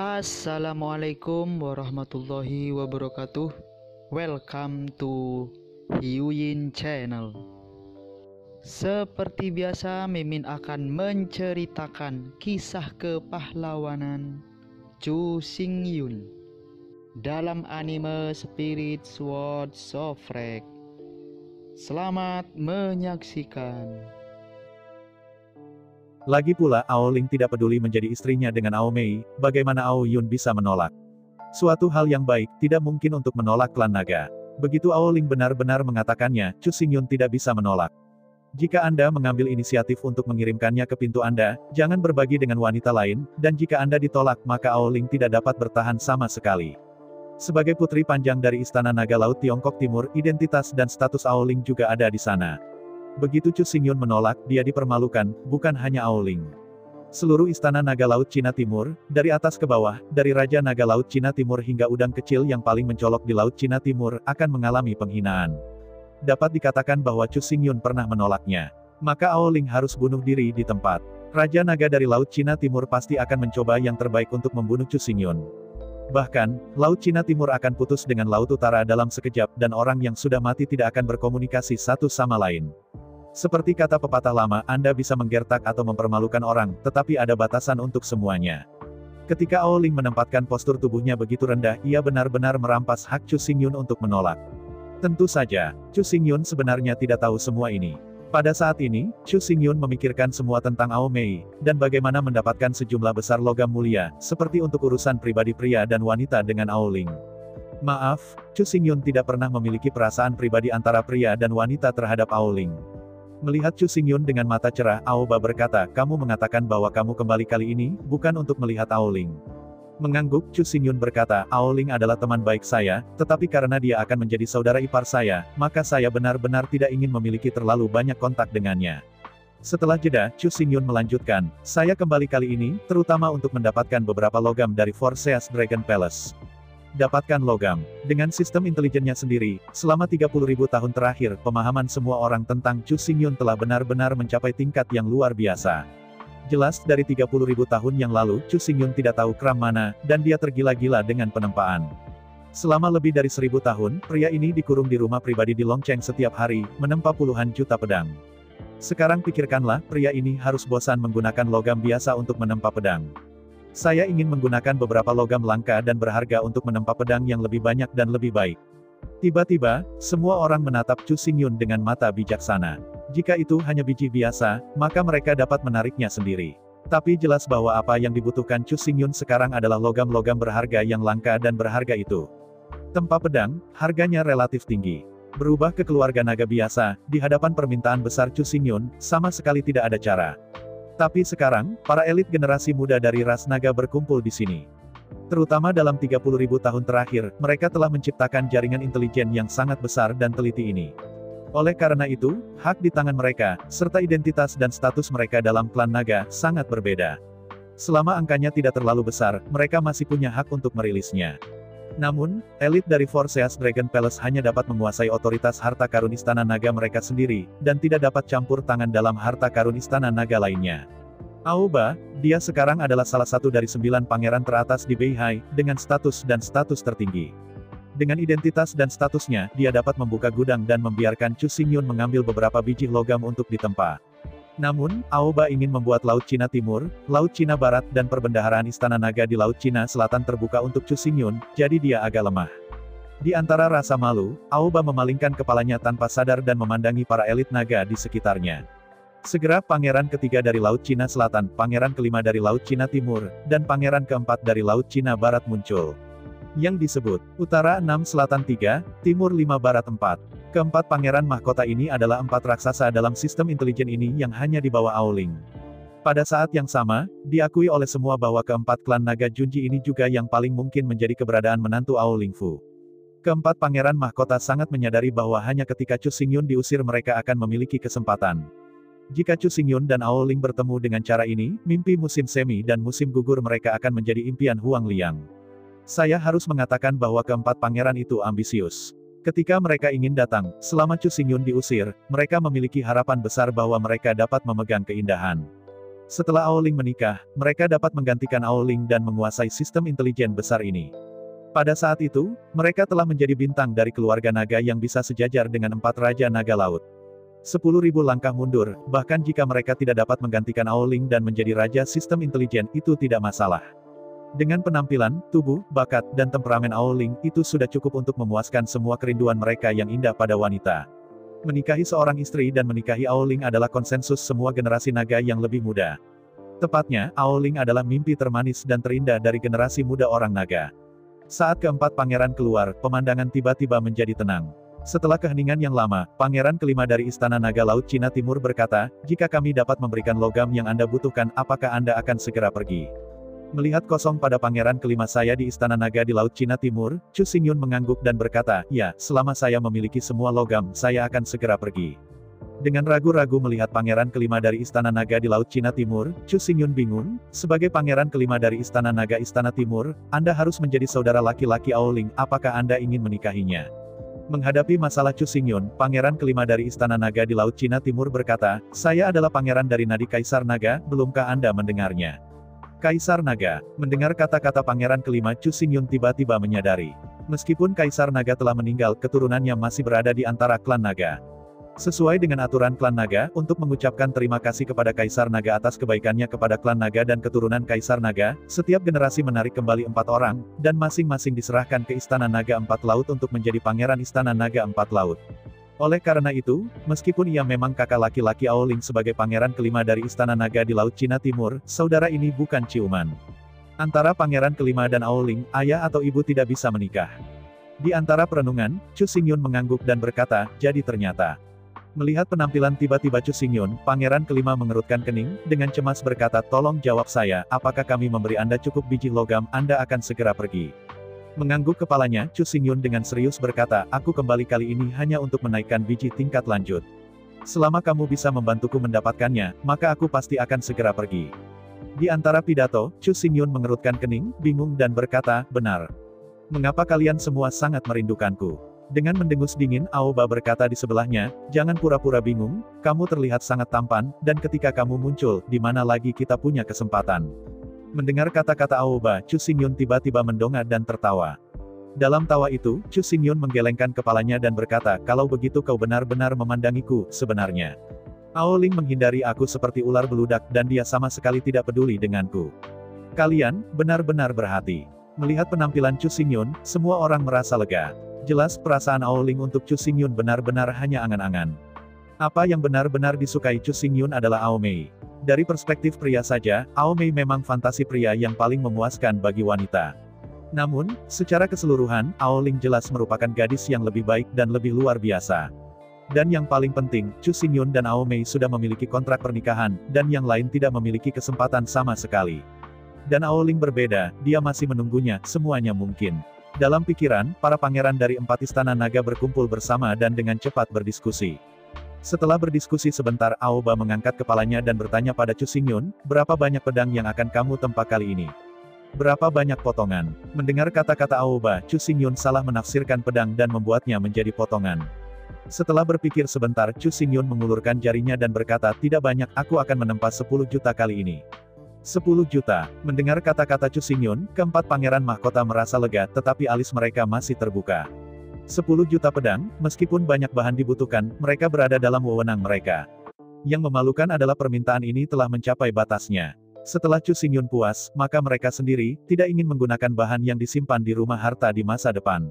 Assalamualaikum warahmatullahi wabarakatuh. Welcome to Hyuyin Channel. Seperti biasa, Mimin akan menceritakan kisah kepahlawanan Chu Xingyun dalam anime Spirit Sword Sofrek. Selamat menyaksikan. Lagi pula, Ao Ling tidak peduli menjadi istrinya dengan Ao Mei, bagaimana Ao Yun bisa menolak. Suatu hal yang baik, tidak mungkin untuk menolak klan naga. Begitu Ao Ling benar-benar mengatakannya, Chu Xingyun tidak bisa menolak. Jika Anda mengambil inisiatif untuk mengirimkannya ke pintu Anda, jangan berbagi dengan wanita lain, dan jika Anda ditolak, maka Ao Ling tidak dapat bertahan sama sekali. Sebagai putri panjang dari Istana Naga Laut Tiongkok Timur, identitas dan status Ao Ling juga ada di sana. Begitu Chu Xingyun menolak, dia dipermalukan, bukan hanya Ao Ling. Seluruh Istana Naga Laut Cina Timur, dari atas ke bawah, dari Raja Naga Laut Cina Timur hingga udang kecil yang paling mencolok di Laut Cina Timur, akan mengalami penghinaan. Dapat dikatakan bahwa Chu Xingyun pernah menolaknya. Maka Ao Ling harus bunuh diri di tempat. Raja Naga dari Laut Cina Timur pasti akan mencoba yang terbaik untuk membunuh Chu Xingyun. Bahkan, Laut Cina Timur akan putus dengan Laut Utara dalam sekejap, dan orang yang sudah mati tidak akan berkomunikasi satu sama lain. Seperti kata pepatah lama, Anda bisa menggertak atau mempermalukan orang, tetapi ada batasan untuk semuanya. Ketika Ao Ling menempatkan postur tubuhnya begitu rendah, ia benar-benar merampas hak Chu Xingyun untuk menolak. Tentu saja, Chu Xingyun sebenarnya tidak tahu semua ini. Pada saat ini, Chu Xingyun memikirkan semua tentang Ao Mei, dan bagaimana mendapatkan sejumlah besar logam mulia, seperti untuk urusan pribadi pria dan wanita dengan Ao Ling. Maaf, Chu Xingyun tidak pernah memiliki perasaan pribadi antara pria dan wanita terhadap Ao Ling. Melihat Chu Xingyun dengan mata cerah, Ao Ba berkata, kamu mengatakan bahwa kamu kembali kali ini, bukan untuk melihat Ao Ling. Mengangguk, Chu Xingyun berkata, Ao Ling adalah teman baik saya, tetapi karena dia akan menjadi saudara ipar saya, maka saya benar-benar tidak ingin memiliki terlalu banyak kontak dengannya. Setelah jeda, Chu Xingyun melanjutkan, saya kembali kali ini, terutama untuk mendapatkan beberapa logam dari Forseas Dragon Palace. Dapatkan logam. Dengan sistem intelijennya sendiri, selama 30.000 tahun terakhir, pemahaman semua orang tentang Chu Xingyun telah benar-benar mencapai tingkat yang luar biasa. Jelas, dari 30.000 tahun yang lalu, Chu Xingyun tidak tahu kram mana, dan dia tergila-gila dengan penempaan. Selama lebih dari 1000 tahun, pria ini dikurung di rumah pribadi di Longcheng setiap hari, menempa puluhan juta pedang. Sekarang pikirkanlah, pria ini harus bosan menggunakan logam biasa untuk menempa pedang. Saya ingin menggunakan beberapa logam langka dan berharga untuk menempa pedang yang lebih banyak dan lebih baik. Tiba-tiba, semua orang menatap Chu Xingyun dengan mata bijaksana. Jika itu hanya biji biasa, maka mereka dapat menariknya sendiri. Tapi jelas bahwa apa yang dibutuhkan Chu Xingyun sekarang adalah logam-logam berharga yang langka dan berharga itu. Tempa pedang, harganya relatif tinggi. Berubah ke keluarga naga biasa, di hadapan permintaan besar Chu Xingyun, sama sekali tidak ada cara. Tapi sekarang, para elit generasi muda dari ras naga berkumpul di sini. Terutama dalam 30.000 tahun terakhir, mereka telah menciptakan jaringan intelijen yang sangat besar dan teliti ini. Oleh karena itu, hak di tangan mereka, serta identitas dan status mereka dalam klan naga, sangat berbeda. Selama angkanya tidak terlalu besar, mereka masih punya hak untuk merilisnya. Namun, elit dari Forseas Dragon Palace hanya dapat menguasai otoritas harta karun Istana Naga mereka sendiri, dan tidak dapat campur tangan dalam harta karun Istana Naga lainnya. Ao Ba, dia sekarang adalah salah satu dari 9 pangeran teratas di Beihai, dengan status dan status tertinggi. Dengan identitas dan statusnya, dia dapat membuka gudang dan membiarkan Chu Xingyun mengambil beberapa biji logam untuk ditempa. Namun, Ao Ba ingin membuat Laut Cina Timur, Laut Cina Barat dan perbendaharaan Istana Naga di Laut Cina Selatan terbuka untuk Chu Xingyun, jadi dia agak lemah. Di antara rasa malu, Ao Ba memalingkan kepalanya tanpa sadar dan memandangi para elit naga di sekitarnya. Segera pangeran ketiga dari Laut Cina Selatan, pangeran kelima dari Laut Cina Timur, dan pangeran keempat dari Laut Cina Barat muncul. Yang disebut, Utara 6 Selatan 3, Timur 5 Barat 4. Keempat pangeran mahkota ini adalah 4 raksasa dalam sistem intelijen ini yang hanya di bawah Ao Ling. Pada saat yang sama, diakui oleh semua bahwa keempat klan naga Junji ini juga yang paling mungkin menjadi keberadaan menantu Ao Ling Fu. Keempat pangeran mahkota sangat menyadari bahwa hanya ketika Chu Xingyun diusir mereka akan memiliki kesempatan. Jika Chu Xingyun dan Ao Ling bertemu dengan cara ini, mimpi musim semi dan musim gugur mereka akan menjadi impian Huang Liang. Saya harus mengatakan bahwa keempat pangeran itu ambisius. Ketika mereka ingin datang, selama Chu Xingyun diusir, mereka memiliki harapan besar bahwa mereka dapat memegang keindahan. Setelah Aoling menikah, mereka dapat menggantikan Aoling dan menguasai sistem intelijen besar ini. Pada saat itu, mereka telah menjadi bintang dari keluarga naga yang bisa sejajar dengan 4 Raja Naga Laut. 10.000 langkah mundur, bahkan jika mereka tidak dapat menggantikan Aoling dan menjadi Raja Sistem Intelijen, itu tidak masalah. Dengan penampilan, tubuh, bakat, dan temperamen Aoling, itu sudah cukup untuk memuaskan semua kerinduan mereka yang indah pada wanita. Menikahi seorang istri dan menikahi Aoling adalah konsensus semua generasi naga yang lebih muda. Tepatnya, Aoling adalah mimpi termanis dan terindah dari generasi muda orang naga. Saat keempat pangeran keluar, pemandangan tiba-tiba menjadi tenang. Setelah keheningan yang lama, pangeran kelima dari Istana Naga Laut Cina Timur berkata, "Jika kami dapat memberikan logam yang Anda butuhkan, apakah Anda akan segera pergi?" Melihat kosong pada pangeran kelima saya di Istana Naga di Laut Cina Timur, Chu Xingyun mengangguk dan berkata, "Ya, selama saya memiliki semua logam, saya akan segera pergi." Dengan ragu-ragu melihat pangeran kelima dari Istana Naga di Laut Cina Timur, Chu Xingyun bingung. Sebagai pangeran kelima dari Istana Naga Istana Timur, Anda harus menjadi saudara laki-laki Aoling, apakah Anda ingin menikahinya? Menghadapi masalah Chu Xingyun, pangeran kelima dari Istana Naga di Laut Cina Timur berkata, "Saya adalah pangeran dari Nadi Kaisar Naga, belumkah Anda mendengarnya?" Kaisar Naga. Mendengar kata-kata pangeran kelima, Chu Xingyun tiba-tiba menyadari. Meskipun Kaisar Naga telah meninggal, keturunannya masih berada di antara klan Naga. Sesuai dengan aturan klan Naga, untuk mengucapkan terima kasih kepada Kaisar Naga atas kebaikannya kepada klan Naga dan keturunan Kaisar Naga, setiap generasi menarik kembali 4 orang, dan masing-masing diserahkan ke Istana Naga 4 Laut untuk menjadi pangeran Istana Naga 4 Laut. Oleh karena itu, meskipun ia memang kakak laki-laki Aoling sebagai pangeran kelima dari Istana Naga di Laut Cina Timur, saudara ini bukan ciuman. Antara pangeran kelima dan Aoling, ayah atau ibu tidak bisa menikah. Di antara perenungan, Chu Xingyun mengangguk dan berkata, "Jadi ternyata." Melihat penampilan tiba-tiba Chu Xingyun, pangeran kelima mengerutkan kening, dengan cemas berkata, "Tolong jawab saya, apakah kami memberi Anda cukup biji logam, Anda akan segera pergi?" Mengangguk kepalanya, Chu Xingyun dengan serius berkata, "Aku kembali kali ini hanya untuk menaikkan biji tingkat lanjut. Selama kamu bisa membantuku mendapatkannya, maka aku pasti akan segera pergi." Di antara pidato, Chu Xingyun mengerutkan kening, bingung dan berkata, "Benar. Mengapa kalian semua sangat merindukanku?" Dengan mendengus dingin, Aoba berkata di sebelahnya, "Jangan pura-pura bingung, kamu terlihat sangat tampan, dan ketika kamu muncul, di mana lagi kita punya kesempatan?" Mendengar kata-kata Aoba, Chu Xingyun tiba-tiba mendongak dan tertawa. Dalam tawa itu, Chu Xingyun menggelengkan kepalanya dan berkata, "Kalau begitu kau benar-benar memandangiku, sebenarnya. Aoling menghindari aku seperti ular beludak dan dia sama sekali tidak peduli denganku. Kalian, benar-benar berhati." Melihat penampilan Chu Xingyun, semua orang merasa lega. Jelas perasaan Aoling untuk Chu Xingyun benar-benar hanya angan-angan. Apa yang benar-benar disukai Chu Xingyun adalah Aomei. Dari perspektif pria saja, Aomei memang fantasi pria yang paling memuaskan bagi wanita. Namun, secara keseluruhan, Aoling jelas merupakan gadis yang lebih baik dan lebih luar biasa. Dan yang paling penting, Chu Xingyun dan Aomei sudah memiliki kontrak pernikahan, dan yang lain tidak memiliki kesempatan sama sekali. Dan Aoling berbeda, dia masih menunggunya, semuanya mungkin. Dalam pikiran, para pangeran dari 4 Istana Naga berkumpul bersama dan dengan cepat berdiskusi. Setelah berdiskusi sebentar, Aoba mengangkat kepalanya dan bertanya pada Chu Xingyun, "Berapa banyak pedang yang akan kamu tempa kali ini? Berapa banyak potongan?" Mendengar kata-kata Aoba, Chu Xingyun salah menafsirkan pedang dan membuatnya menjadi potongan. Setelah berpikir sebentar, Chu Xingyun mengulurkan jarinya dan berkata, "Tidak banyak, aku akan menempa 10 juta kali ini." 10 juta. Mendengar kata-kata Chu Xingyun, keempat pangeran mahkota merasa lega, tetapi alis mereka masih terbuka. 10 juta pedang, meskipun banyak bahan dibutuhkan, mereka berada dalam wewenang mereka. Yang memalukan adalah permintaan ini telah mencapai batasnya. Setelah Chu Xingyun puas, maka mereka sendiri, tidak ingin menggunakan bahan yang disimpan di rumah harta di masa depan.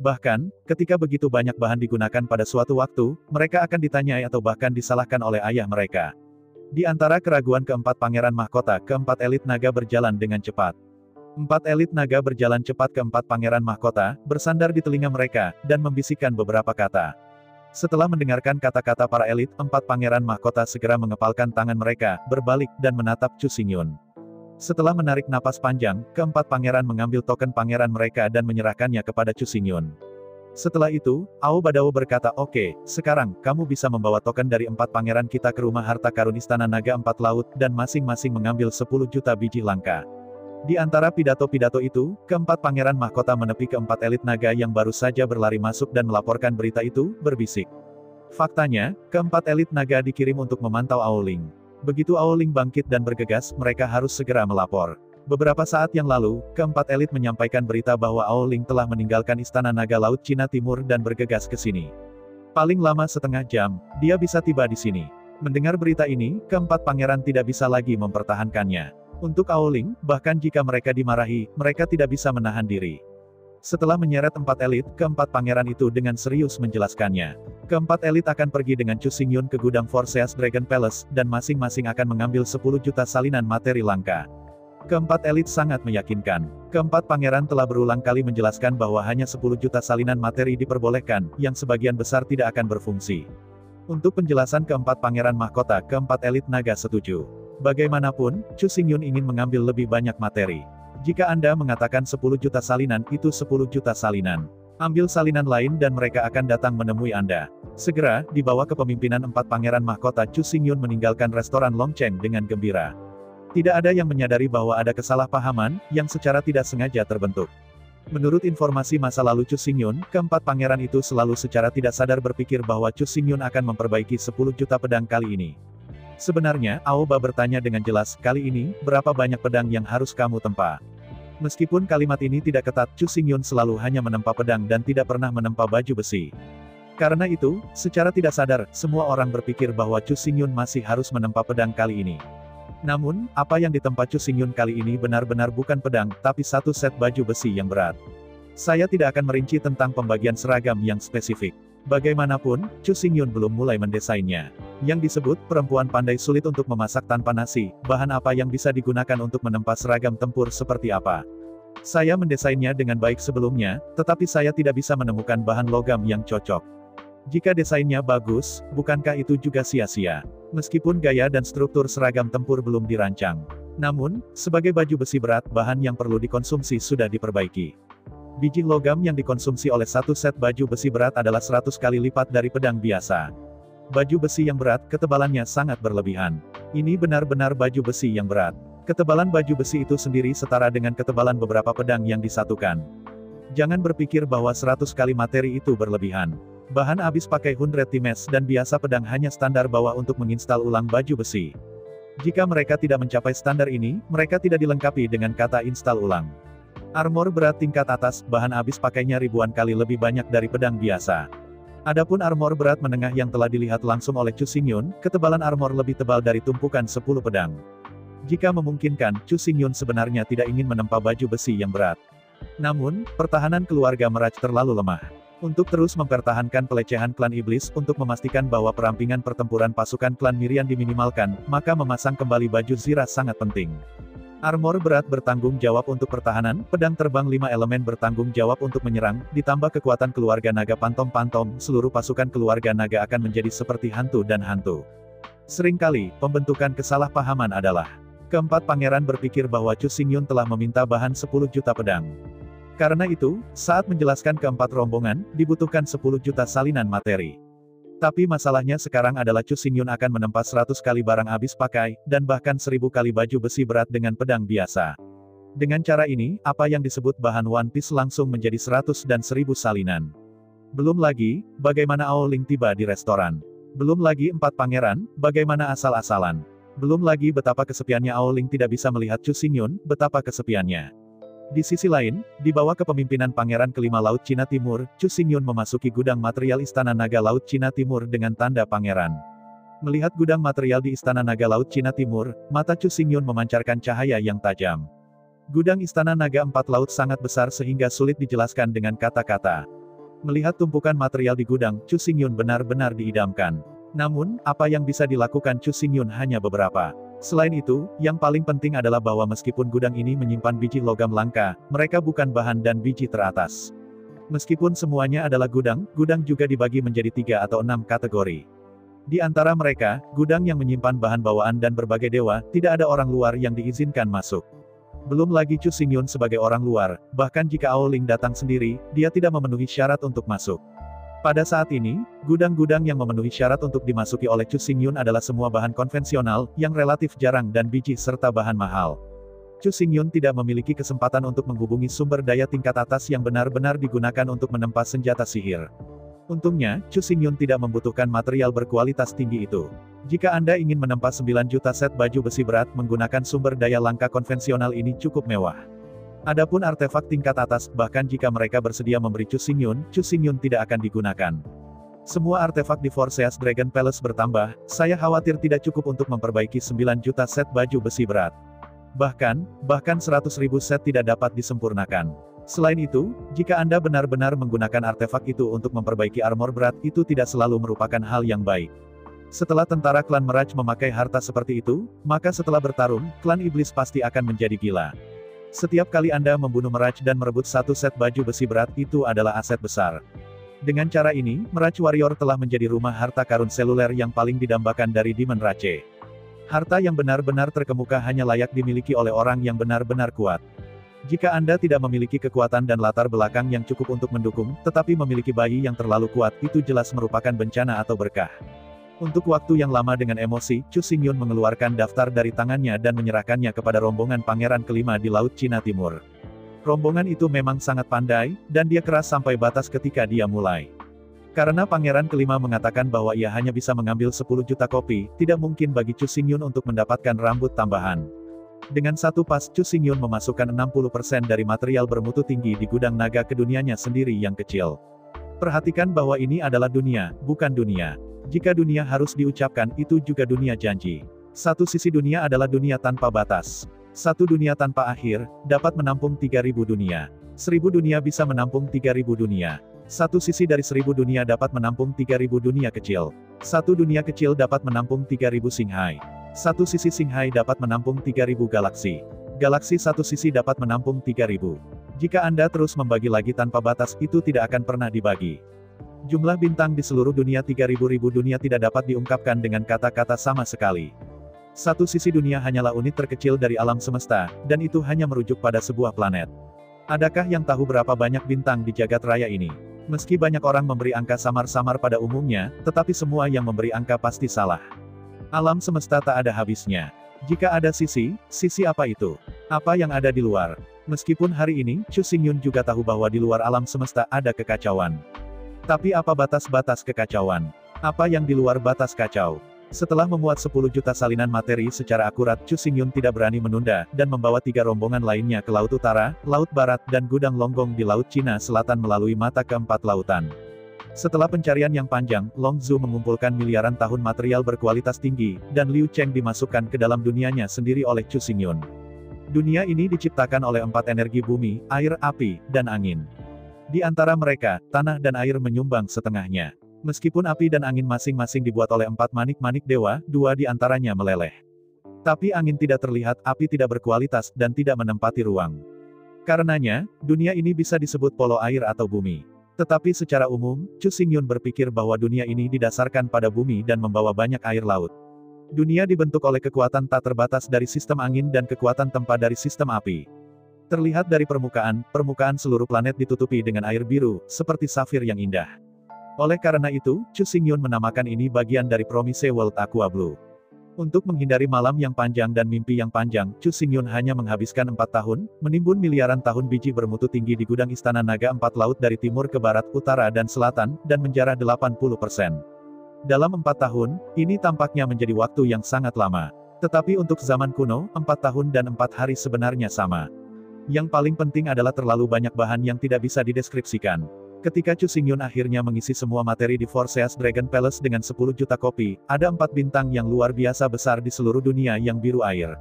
Bahkan, ketika begitu banyak bahan digunakan pada suatu waktu, mereka akan ditanyai atau bahkan disalahkan oleh ayah mereka. Di antara keraguan keempat pangeran mahkota, keempat elit naga berjalan dengan cepat. 4 elit naga berjalan cepat ke 4 pangeran mahkota, bersandar di telinga mereka, dan membisikkan beberapa kata. Setelah mendengarkan kata-kata para elit, 4 pangeran mahkota segera mengepalkan tangan mereka, berbalik, dan menatap Chu Xingyun. Setelah menarik napas panjang, keempat pangeran mengambil token pangeran mereka dan menyerahkannya kepada Chu Xingyun. Setelah itu, Ao Badao berkata, "Oke, sekarang, kamu bisa membawa token dari 4 pangeran kita ke rumah harta karun Istana Naga 4 Laut, dan masing-masing mengambil 10 juta biji langka." Di antara pidato-pidato itu, keempat pangeran mahkota menepi keempat elit naga yang baru saja berlari masuk dan melaporkan berita itu, berbisik. Faktanya, keempat elit naga dikirim untuk memantau Aoling. Begitu Aoling bangkit dan bergegas, mereka harus segera melapor. Beberapa saat yang lalu, keempat elit menyampaikan berita bahwa Aoling telah meninggalkan Istana Naga Laut Cina Timur dan bergegas ke sini. Paling lama setengah jam, dia bisa tiba di sini. Mendengar berita ini, keempat pangeran tidak bisa lagi mempertahankannya. Untuk Aoling, bahkan jika mereka dimarahi, mereka tidak bisa menahan diri. Setelah menyeret 4 elit, keempat pangeran itu dengan serius menjelaskannya. Keempat elit akan pergi dengan Chu Xingyun ke gudang Forseas Dragon Palace, dan masing-masing akan mengambil 10 juta salinan materi langka. Keempat elit sangat meyakinkan. Keempat pangeran telah berulang kali menjelaskan bahwa hanya 10 juta salinan materi diperbolehkan, yang sebagian besar tidak akan berfungsi. Untuk penjelasan keempat pangeran mahkota, keempat elit naga setuju. Bagaimanapun, Chu Xingyun ingin mengambil lebih banyak materi. Jika Anda mengatakan 10 juta salinan, itu 10 juta salinan. Ambil salinan lain dan mereka akan datang menemui Anda. Segera, di bawah kepemimpinan 4 pangeran mahkota, Chu Xingyun meninggalkan restoran Longcheng dengan gembira. Tidak ada yang menyadari bahwa ada kesalahpahaman, yang secara tidak sengaja terbentuk. Menurut informasi masa lalu Chu Xingyun, keempat pangeran itu selalu secara tidak sadar berpikir bahwa Chu Xingyun akan memperbaiki 10 juta pedang kali ini. Sebenarnya, Aoba bertanya dengan jelas, kali ini, berapa banyak pedang yang harus kamu tempa? Meskipun kalimat ini tidak ketat, Chu Xingyun selalu hanya menempa pedang dan tidak pernah menempa baju besi. Karena itu, secara tidak sadar, semua orang berpikir bahwa Chu Xingyun masih harus menempa pedang kali ini. Namun, apa yang ditempa Chu Xingyun kali ini benar-benar bukan pedang, tapi satu set baju besi yang berat. Saya tidak akan merinci tentang pembagian seragam yang spesifik. Bagaimanapun, Chu Xingyun belum mulai mendesainnya. Yang disebut, perempuan pandai sulit untuk memasak tanpa nasi, bahan apa yang bisa digunakan untuk menempa seragam tempur seperti apa. Saya mendesainnya dengan baik sebelumnya, tetapi saya tidak bisa menemukan bahan logam yang cocok. Jika desainnya bagus, bukankah itu juga sia-sia? Meskipun gaya dan struktur seragam tempur belum dirancang. Namun, sebagai baju besi berat, bahan yang perlu dikonsumsi sudah diperbaiki. Biji logam yang dikonsumsi oleh satu set baju besi berat adalah 100 kali lipat dari pedang biasa. Baju besi yang berat, ketebalannya sangat berlebihan. Ini benar-benar baju besi yang berat. Ketebalan baju besi itu sendiri setara dengan ketebalan beberapa pedang yang disatukan. Jangan berpikir bahwa 100 kali materi itu berlebihan. Bahan habis pakai 100 times dan biasa pedang hanya standar bawah untuk menginstal ulang baju besi. Jika mereka tidak mencapai standar ini, mereka tidak dilengkapi dengan kata install ulang. Armor berat tingkat atas, bahan habis pakainya ribuan kali lebih banyak dari pedang biasa. Adapun armor berat menengah yang telah dilihat langsung oleh Chu Xingyun, ketebalan armor lebih tebal dari tumpukan 10 pedang. Jika memungkinkan, Chu Xingyun sebenarnya tidak ingin menempa baju besi yang berat. Namun, pertahanan keluarga Meraj terlalu lemah. Untuk terus mempertahankan pelecehan klan iblis, untuk memastikan bahwa perampingan pertempuran pasukan klan Mirian diminimalkan, maka memasang kembali baju Zira sangat penting. Armor berat bertanggung jawab untuk pertahanan, pedang terbang 5 elemen bertanggung jawab untuk menyerang, ditambah kekuatan keluarga naga pantom-pantom, seluruh pasukan keluarga naga akan menjadi seperti hantu dan hantu. Seringkali, pembentukan kesalahpahaman adalah, keempat pangeran berpikir bahwa Chu Xingyun telah meminta bahan 10 juta pedang. Karena itu, saat menjelaskan keempat rombongan, dibutuhkan 10 juta salinan materi. Tapi masalahnya sekarang adalah Chu Xingyun akan menempa 100 kali barang habis pakai, dan bahkan 1000 kali baju besi berat dengan pedang biasa. Dengan cara ini, apa yang disebut bahan One Piece langsung menjadi 100 dan 1000 salinan. Belum lagi, bagaimana Aoling tiba di restoran. Belum lagi 4 pangeran, bagaimana asal-asalan. Belum lagi betapa kesepiannya Aoling tidak bisa melihat Chu Xingyun, betapa kesepiannya. Di sisi lain, di bawah kepemimpinan Pangeran Kelima Laut Cina Timur, Chu Xingyun memasuki gudang material Istana Naga Laut Cina Timur dengan tanda pangeran. Melihat gudang material di Istana Naga Laut Cina Timur, mata Chu Xingyun memancarkan cahaya yang tajam. Gudang Istana Naga Empat Laut sangat besar sehingga sulit dijelaskan dengan kata-kata. Melihat tumpukan material di gudang, Chu Xingyun benar-benar diidamkan. Namun, apa yang bisa dilakukan Chu Xingyun hanya beberapa. Selain itu, yang paling penting adalah bahwa meskipun gudang ini menyimpan biji logam langka, mereka bukan bahan dan biji teratas. Meskipun semuanya adalah gudang, gudang juga dibagi menjadi 3 atau 6 kategori. Di antara mereka, gudang yang menyimpan bahan bawaan dan berbagai dewa, tidak ada orang luar yang diizinkan masuk. Belum lagi Chu Xingyun sebagai orang luar, bahkan jika Aoling datang sendiri, dia tidak memenuhi syarat untuk masuk. Pada saat ini, gudang-gudang yang memenuhi syarat untuk dimasuki oleh Chu Xingyun adalah semua bahan konvensional, yang relatif jarang dan biji serta bahan mahal. Chu Xingyun tidak memiliki kesempatan untuk menghubungi sumber daya tingkat atas yang benar-benar digunakan untuk menempa senjata sihir. Untungnya, Chu Xingyun tidak membutuhkan material berkualitas tinggi itu. Jika Anda ingin menempa 9 juta set baju besi berat menggunakan sumber daya langka konvensional ini cukup mewah. Adapun artefak tingkat atas, bahkan jika mereka bersedia memberi Chu Xingyun tidak akan digunakan. Semua artefak di Forseas Dragon Palace bertambah, saya khawatir tidak cukup untuk memperbaiki 9 juta set baju besi berat. Bahkan 100.000 set tidak dapat disempurnakan. Selain itu, jika Anda benar-benar menggunakan artefak itu untuk memperbaiki armor berat, itu tidak selalu merupakan hal yang baik. Setelah tentara klan Mirage memakai harta seperti itu, maka setelah bertarung, klan iblis pasti akan menjadi gila. Setiap kali Anda membunuh Mirage dan merebut satu set baju besi berat, itu adalah aset besar. Dengan cara ini, Mirage Warrior telah menjadi rumah harta karun seluler yang paling didambakan dari Demon Rache. Harta yang benar-benar terkemuka hanya layak dimiliki oleh orang yang benar-benar kuat. Jika Anda tidak memiliki kekuatan dan latar belakang yang cukup untuk mendukung, tetapi memiliki bayi yang terlalu kuat, itu jelas merupakan bencana atau berkah. Untuk waktu yang lama dengan emosi, Chu Xingyun mengeluarkan daftar dari tangannya dan menyerahkannya kepada rombongan pangeran kelima di Laut Cina Timur. Rombongan itu memang sangat pandai, dan dia keras sampai batas ketika dia mulai. Karena pangeran kelima mengatakan bahwa ia hanya bisa mengambil 10 juta kopi, tidak mungkin bagi Chu Xingyun untuk mendapatkan rambut tambahan. Dengan satu pas, Chu Xingyun memasukkan 60% dari material bermutu tinggi di gudang naga ke dunianya sendiri yang kecil. Perhatikan bahwa ini adalah dunia, bukan dunia. Jika dunia harus diucapkan, itu juga dunia janji. Satu sisi dunia adalah dunia tanpa batas. Satu dunia tanpa akhir, dapat menampung 3.000 dunia. 1.000 dunia bisa menampung 3.000 dunia. Satu sisi dari 1.000 dunia dapat menampung 3.000 dunia kecil. Satu dunia kecil dapat menampung 3.000 Singhai. Satu sisi Singhai dapat menampung 3.000 galaksi. Galaksi satu sisi dapat menampung 3.000. Jika Anda terus membagi lagi tanpa batas, itu tidak akan pernah dibagi. Jumlah bintang di seluruh dunia 3.000 dunia tidak dapat diungkapkan dengan kata-kata sama sekali. Satu sisi dunia hanyalah unit terkecil dari alam semesta, dan itu hanya merujuk pada sebuah planet. Adakah yang tahu berapa banyak bintang di jagat raya ini? Meski banyak orang memberi angka samar-samar pada umumnya, tetapi semua yang memberi angka pasti salah. Alam semesta tak ada habisnya. Jika ada sisi apa itu? Apa yang ada di luar? Meskipun hari ini, Chu Xingyun juga tahu bahwa di luar alam semesta ada kekacauan. Tapi apa batas-batas kekacauan? Apa yang di luar batas kacau? Setelah memuat 10 juta salinan materi secara akurat, Chu Xingyun tidak berani menunda, dan membawa 3 rombongan lainnya ke Laut Utara, Laut Barat, dan gudang Longgong di Laut Cina Selatan melalui mata keempat lautan. Setelah pencarian yang panjang, Long Zhu mengumpulkan miliaran tahun material berkualitas tinggi, dan Liu Cheng dimasukkan ke dalam dunianya sendiri oleh Chu Xingyun. Dunia ini diciptakan oleh 4 energi bumi, air, api, dan angin. Di antara mereka, tanah dan air menyumbang setengahnya. Meskipun api dan angin masing-masing dibuat oleh 4 manik-manik dewa, 2 di antaranya meleleh. Tapi angin tidak terlihat, api tidak berkualitas, dan tidak menempati ruang. Karenanya, dunia ini bisa disebut polo air atau bumi. Tetapi secara umum, Chu Xingyun berpikir bahwa dunia ini didasarkan pada bumi dan membawa banyak air laut. Dunia dibentuk oleh kekuatan tak terbatas dari sistem angin dan kekuatan tempa dari sistem api. Terlihat dari permukaan seluruh planet ditutupi dengan air biru, seperti safir yang indah. Oleh karena itu, Chu Xingyun menamakan ini bagian dari Promise World Aqua Blue. Untuk menghindari malam yang panjang dan mimpi yang panjang, Chu Xingyun hanya menghabiskan 4 tahun, menimbun miliaran tahun biji bermutu tinggi di gudang Istana Naga 4 laut dari timur ke barat, utara dan selatan, dan menjarah 80%. Dalam 4 tahun, ini tampaknya menjadi waktu yang sangat lama. Tetapi untuk zaman kuno, 4 tahun dan 4 hari sebenarnya sama. Yang paling penting adalah terlalu banyak bahan yang tidak bisa dideskripsikan. Ketika Chu Xingyun akhirnya mengisi semua materi di Forseas Dragon Palace dengan 10 juta kopi, ada 4 bintang yang luar biasa besar di seluruh dunia yang biru air.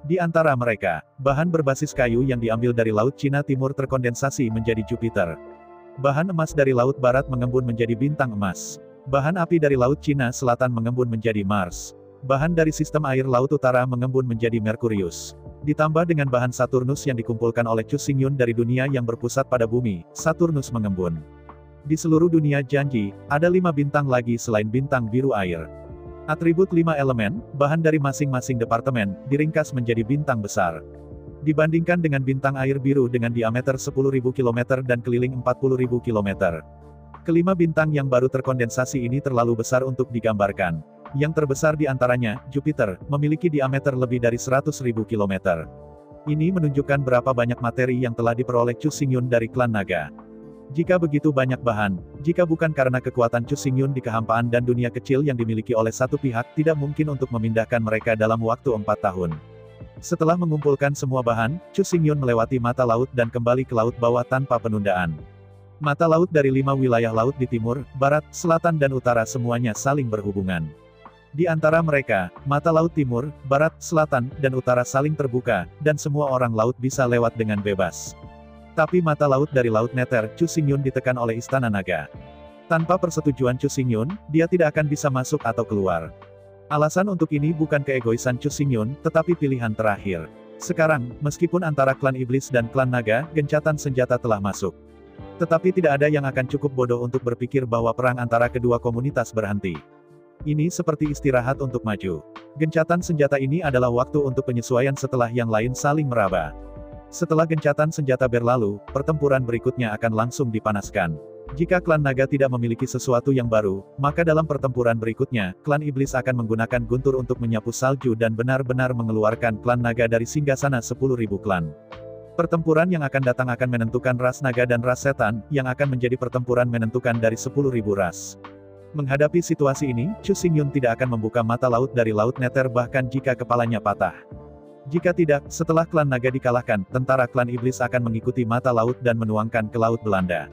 Di antara mereka, bahan berbasis kayu yang diambil dari Laut Cina Timur terkondensasi menjadi Jupiter. Bahan emas dari Laut Barat mengembun menjadi bintang emas. Bahan api dari Laut Cina Selatan mengembun menjadi Mars. Bahan dari sistem air Laut Utara mengembun menjadi Merkurius. Ditambah dengan bahan Saturnus yang dikumpulkan oleh Chu Xingyun dari dunia yang berpusat pada bumi, Saturnus mengembun. Di seluruh dunia janji, ada 5 bintang lagi selain bintang biru air. Atribut 5 elemen, bahan dari masing-masing departemen, diringkas menjadi bintang besar. Dibandingkan dengan bintang air biru dengan diameter 10.000 km dan keliling 40.000 km. Kelima bintang yang baru terkondensasi ini terlalu besar untuk digambarkan. Yang terbesar di antaranya, Jupiter, memiliki diameter lebih dari 100.000 km. Ini menunjukkan berapa banyak materi yang telah diperoleh Chu Xingyun dari klan naga. Jika begitu banyak bahan, jika bukan karena kekuatan Chu Xingyun di kehampaan dan dunia kecil yang dimiliki oleh satu pihak, tidak mungkin untuk memindahkan mereka dalam waktu 4 tahun. Setelah mengumpulkan semua bahan, Chu Xingyun melewati mata laut dan kembali ke laut bawah tanpa penundaan. Mata laut dari 5 wilayah laut di timur, barat, selatan dan utara semuanya saling berhubungan. Di antara mereka, mata laut timur, barat, selatan, dan utara saling terbuka, dan semua orang laut bisa lewat dengan bebas. Tapi mata laut dari Laut Nether, Chu Xingyun ditekan oleh Istana Naga. Tanpa persetujuan Chu Xingyun, dia tidak akan bisa masuk atau keluar. Alasan untuk ini bukan keegoisan Chu Xingyun, tetapi pilihan terakhir. Sekarang, meskipun antara klan iblis dan klan naga, gencatan senjata telah masuk. Tetapi tidak ada yang akan cukup bodoh untuk berpikir bahwa perang antara kedua komunitas berhenti. Ini seperti istirahat untuk maju. Gencatan senjata ini adalah waktu untuk penyesuaian setelah yang lain saling meraba. Setelah gencatan senjata berlalu, pertempuran berikutnya akan langsung dipanaskan. Jika klan naga tidak memiliki sesuatu yang baru, maka dalam pertempuran berikutnya, klan iblis akan menggunakan guntur untuk menyapu salju dan benar-benar mengeluarkan klan naga dari singgasana 10.000 klan. Pertempuran yang akan datang akan menentukan ras naga dan ras setan, yang akan menjadi pertempuran menentukan dari 10.000 ras. Menghadapi situasi ini, Chu Xingyun tidak akan membuka mata laut dari Laut Nether bahkan jika kepalanya patah. Jika tidak, setelah klan naga dikalahkan, tentara klan iblis akan mengikuti mata laut dan menuangkan ke Laut Belanda.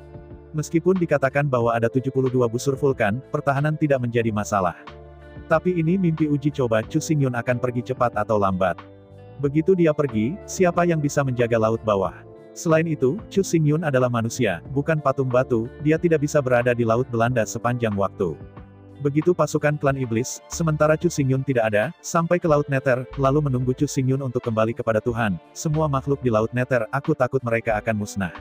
Meskipun dikatakan bahwa ada 72 busur vulkan, pertahanan tidak menjadi masalah. Tapi ini mimpi uji coba Chu Xingyun akan pergi cepat atau lambat. Begitu dia pergi, siapa yang bisa menjaga laut bawah? Selain itu, Chu Xingyun adalah manusia, bukan patung batu, dia tidak bisa berada di Laut Belanda sepanjang waktu. Begitu pasukan klan iblis, sementara Chu Xingyun tidak ada, sampai ke Laut Nether, lalu menunggu Chu Xingyun untuk kembali kepada Tuhan. Semua makhluk di Laut Nether, aku takut mereka akan musnah.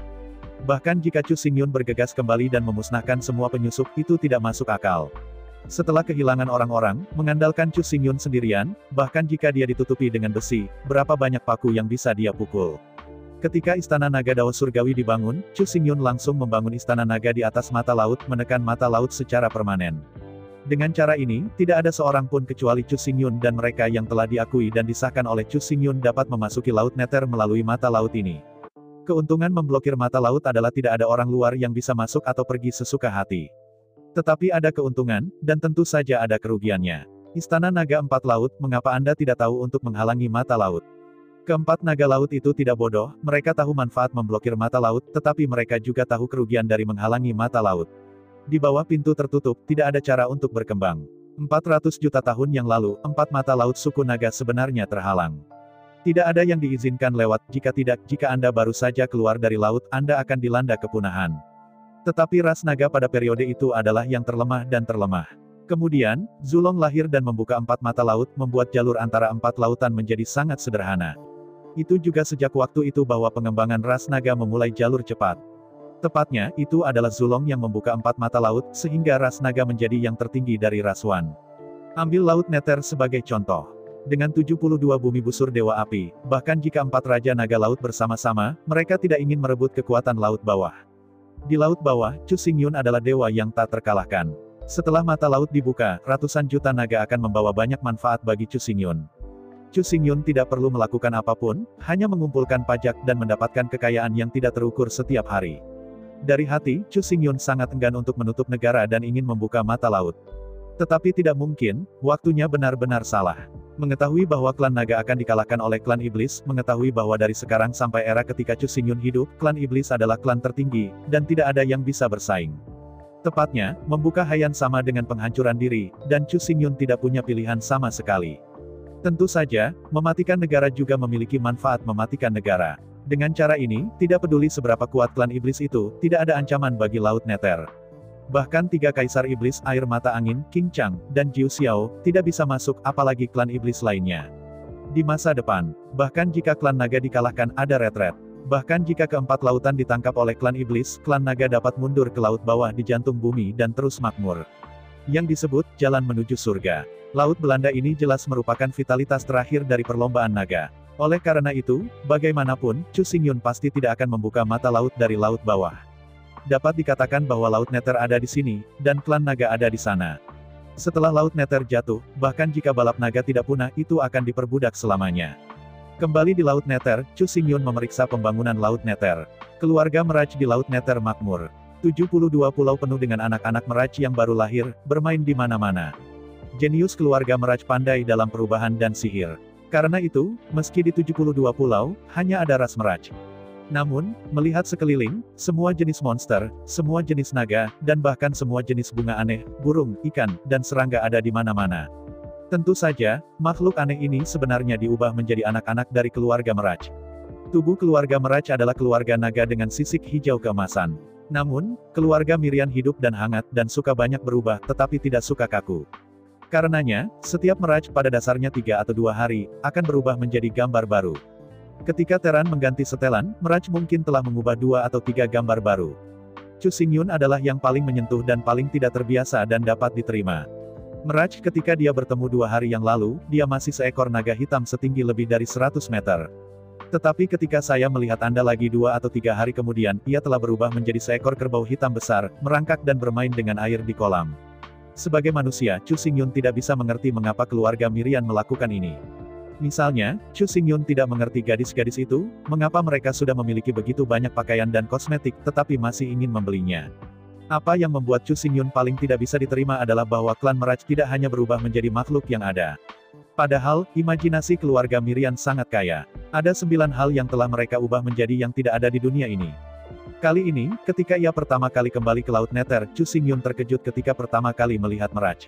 Bahkan jika Chu Xingyun bergegas kembali dan memusnahkan semua penyusup, itu tidak masuk akal. Setelah kehilangan orang-orang, mengandalkan Chu Xingyun sendirian, bahkan jika dia ditutupi dengan besi, berapa banyak paku yang bisa dia pukul. Ketika Istana Naga Dao Surgawi dibangun, Chu Xingyun langsung membangun Istana Naga di atas mata laut, menekan mata laut secara permanen. Dengan cara ini, tidak ada seorang pun kecuali Chu Xingyun dan mereka yang telah diakui dan disahkan oleh Chu Xingyun dapat memasuki Laut Nether melalui mata laut ini. Keuntungan memblokir mata laut adalah tidak ada orang luar yang bisa masuk atau pergi sesuka hati. Tetapi ada keuntungan, dan tentu saja ada kerugiannya. Istana Naga Empat Laut, mengapa Anda tidak tahu untuk menghalangi mata laut? Keempat naga laut itu tidak bodoh, mereka tahu manfaat memblokir mata laut, tetapi mereka juga tahu kerugian dari menghalangi mata laut. Di bawah pintu tertutup, tidak ada cara untuk berkembang. 400 juta tahun yang lalu, 4 mata laut suku naga sebenarnya terhalang. Tidak ada yang diizinkan lewat, jika Anda baru saja keluar dari laut, Anda akan dilanda kepunahan. Tetapi ras naga pada periode itu adalah yang terlemah dan terlemah. Kemudian, Zulong lahir dan membuka 4 mata laut, membuat jalur antara 4 lautan menjadi sangat sederhana. Itu juga sejak waktu itu bahwa pengembangan ras naga memulai jalur cepat. Tepatnya, itu adalah Zulong yang membuka 4 mata laut, sehingga ras naga menjadi yang tertinggi dari ras Wan. Ambil Laut Nether sebagai contoh. Dengan 72 bumi busur Dewa Api, bahkan jika 4 Raja Naga Laut bersama-sama, mereka tidak ingin merebut kekuatan laut bawah. Di laut bawah, Chu Xingyun adalah dewa yang tak terkalahkan. Setelah mata laut dibuka, ratusan juta naga akan membawa banyak manfaat bagi Chu Xingyun. Chu Xingyun tidak perlu melakukan apapun, hanya mengumpulkan pajak dan mendapatkan kekayaan yang tidak terukur setiap hari. Dari hati, Chu Xingyun sangat enggan untuk menutup negara dan ingin membuka mata laut. Tetapi tidak mungkin, waktunya benar-benar salah. Mengetahui bahwa klan naga akan dikalahkan oleh klan iblis, mengetahui bahwa dari sekarang sampai era ketika Chu Xingyun hidup, klan iblis adalah klan tertinggi, dan tidak ada yang bisa bersaing. Tepatnya, membuka Haiyan sama dengan penghancuran diri, dan Chu Xingyun tidak punya pilihan sama sekali. Tentu saja, mematikan negara juga memiliki manfaat mematikan negara. Dengan cara ini, tidak peduli seberapa kuat klan iblis itu, tidak ada ancaman bagi Laut Nether. Bahkan 3 kaisar iblis air mata angin, King Chang, dan Jiu Xiao, tidak bisa masuk, apalagi klan iblis lainnya. Di masa depan, bahkan jika klan naga dikalahkan, ada retret. Bahkan jika keempat lautan ditangkap oleh klan iblis, klan naga dapat mundur ke laut bawah di jantung bumi dan terus makmur. Yang disebut, jalan menuju surga. Laut Belanda ini jelas merupakan vitalitas terakhir dari perlombaan naga. Oleh karena itu, bagaimanapun, Chu Xingyun pasti tidak akan membuka mata laut dari laut bawah. Dapat dikatakan bahwa Laut Nether ada di sini, dan klan naga ada di sana. Setelah Laut Nether jatuh, bahkan jika balap naga tidak punah, itu akan diperbudak selamanya. Kembali di Laut Nether, Chu Xingyun memeriksa pembangunan Laut Nether. Keluarga Meraj di Laut Nether makmur. 72 pulau penuh dengan anak-anak Mirage yang baru lahir, bermain di mana-mana. Jenius keluarga Mirage pandai dalam perubahan dan sihir. Karena itu, meski di 72 pulau, hanya ada ras Mirage. Namun, melihat sekeliling, semua jenis monster, semua jenis naga, dan bahkan semua jenis bunga aneh, burung, ikan, dan serangga ada di mana-mana. Tentu saja, makhluk aneh ini sebenarnya diubah menjadi anak-anak dari keluarga Mirage. Tubuh keluarga Mirage adalah keluarga naga dengan sisik hijau keemasan. Namun, keluarga Mirian hidup dan hangat dan suka banyak berubah tetapi tidak suka kaku. Karenanya, setiap Mirage pada dasarnya 3 atau 2 hari, akan berubah menjadi gambar baru. Ketika Terran mengganti setelan, Mirage mungkin telah mengubah 2 atau 3 gambar baru. Chu Xingyun adalah yang paling menyentuh dan paling tidak terbiasa dan dapat diterima. Mirage ketika dia bertemu 2 hari yang lalu, dia masih seekor naga hitam setinggi lebih dari 100 meter. Tetapi ketika saya melihat Anda lagi 2 atau 3 hari kemudian, ia telah berubah menjadi seekor kerbau hitam besar, merangkak dan bermain dengan air di kolam. Sebagai manusia, Chu Xingyun tidak bisa mengerti mengapa keluarga Mirian melakukan ini. Misalnya, Chu Xingyun tidak mengerti gadis-gadis itu, mengapa mereka sudah memiliki begitu banyak pakaian dan kosmetik, tetapi masih ingin membelinya. Apa yang membuat Chu Xingyun paling tidak bisa diterima adalah bahwa klan Mirage tidak hanya berubah menjadi makhluk yang ada. Padahal, imajinasi keluarga Mirian sangat kaya. Ada 9 hal yang telah mereka ubah menjadi yang tidak ada di dunia ini. Kali ini, ketika ia pertama kali kembali ke Laut Nether, Chu Xingyun terkejut ketika pertama kali melihat Mirage.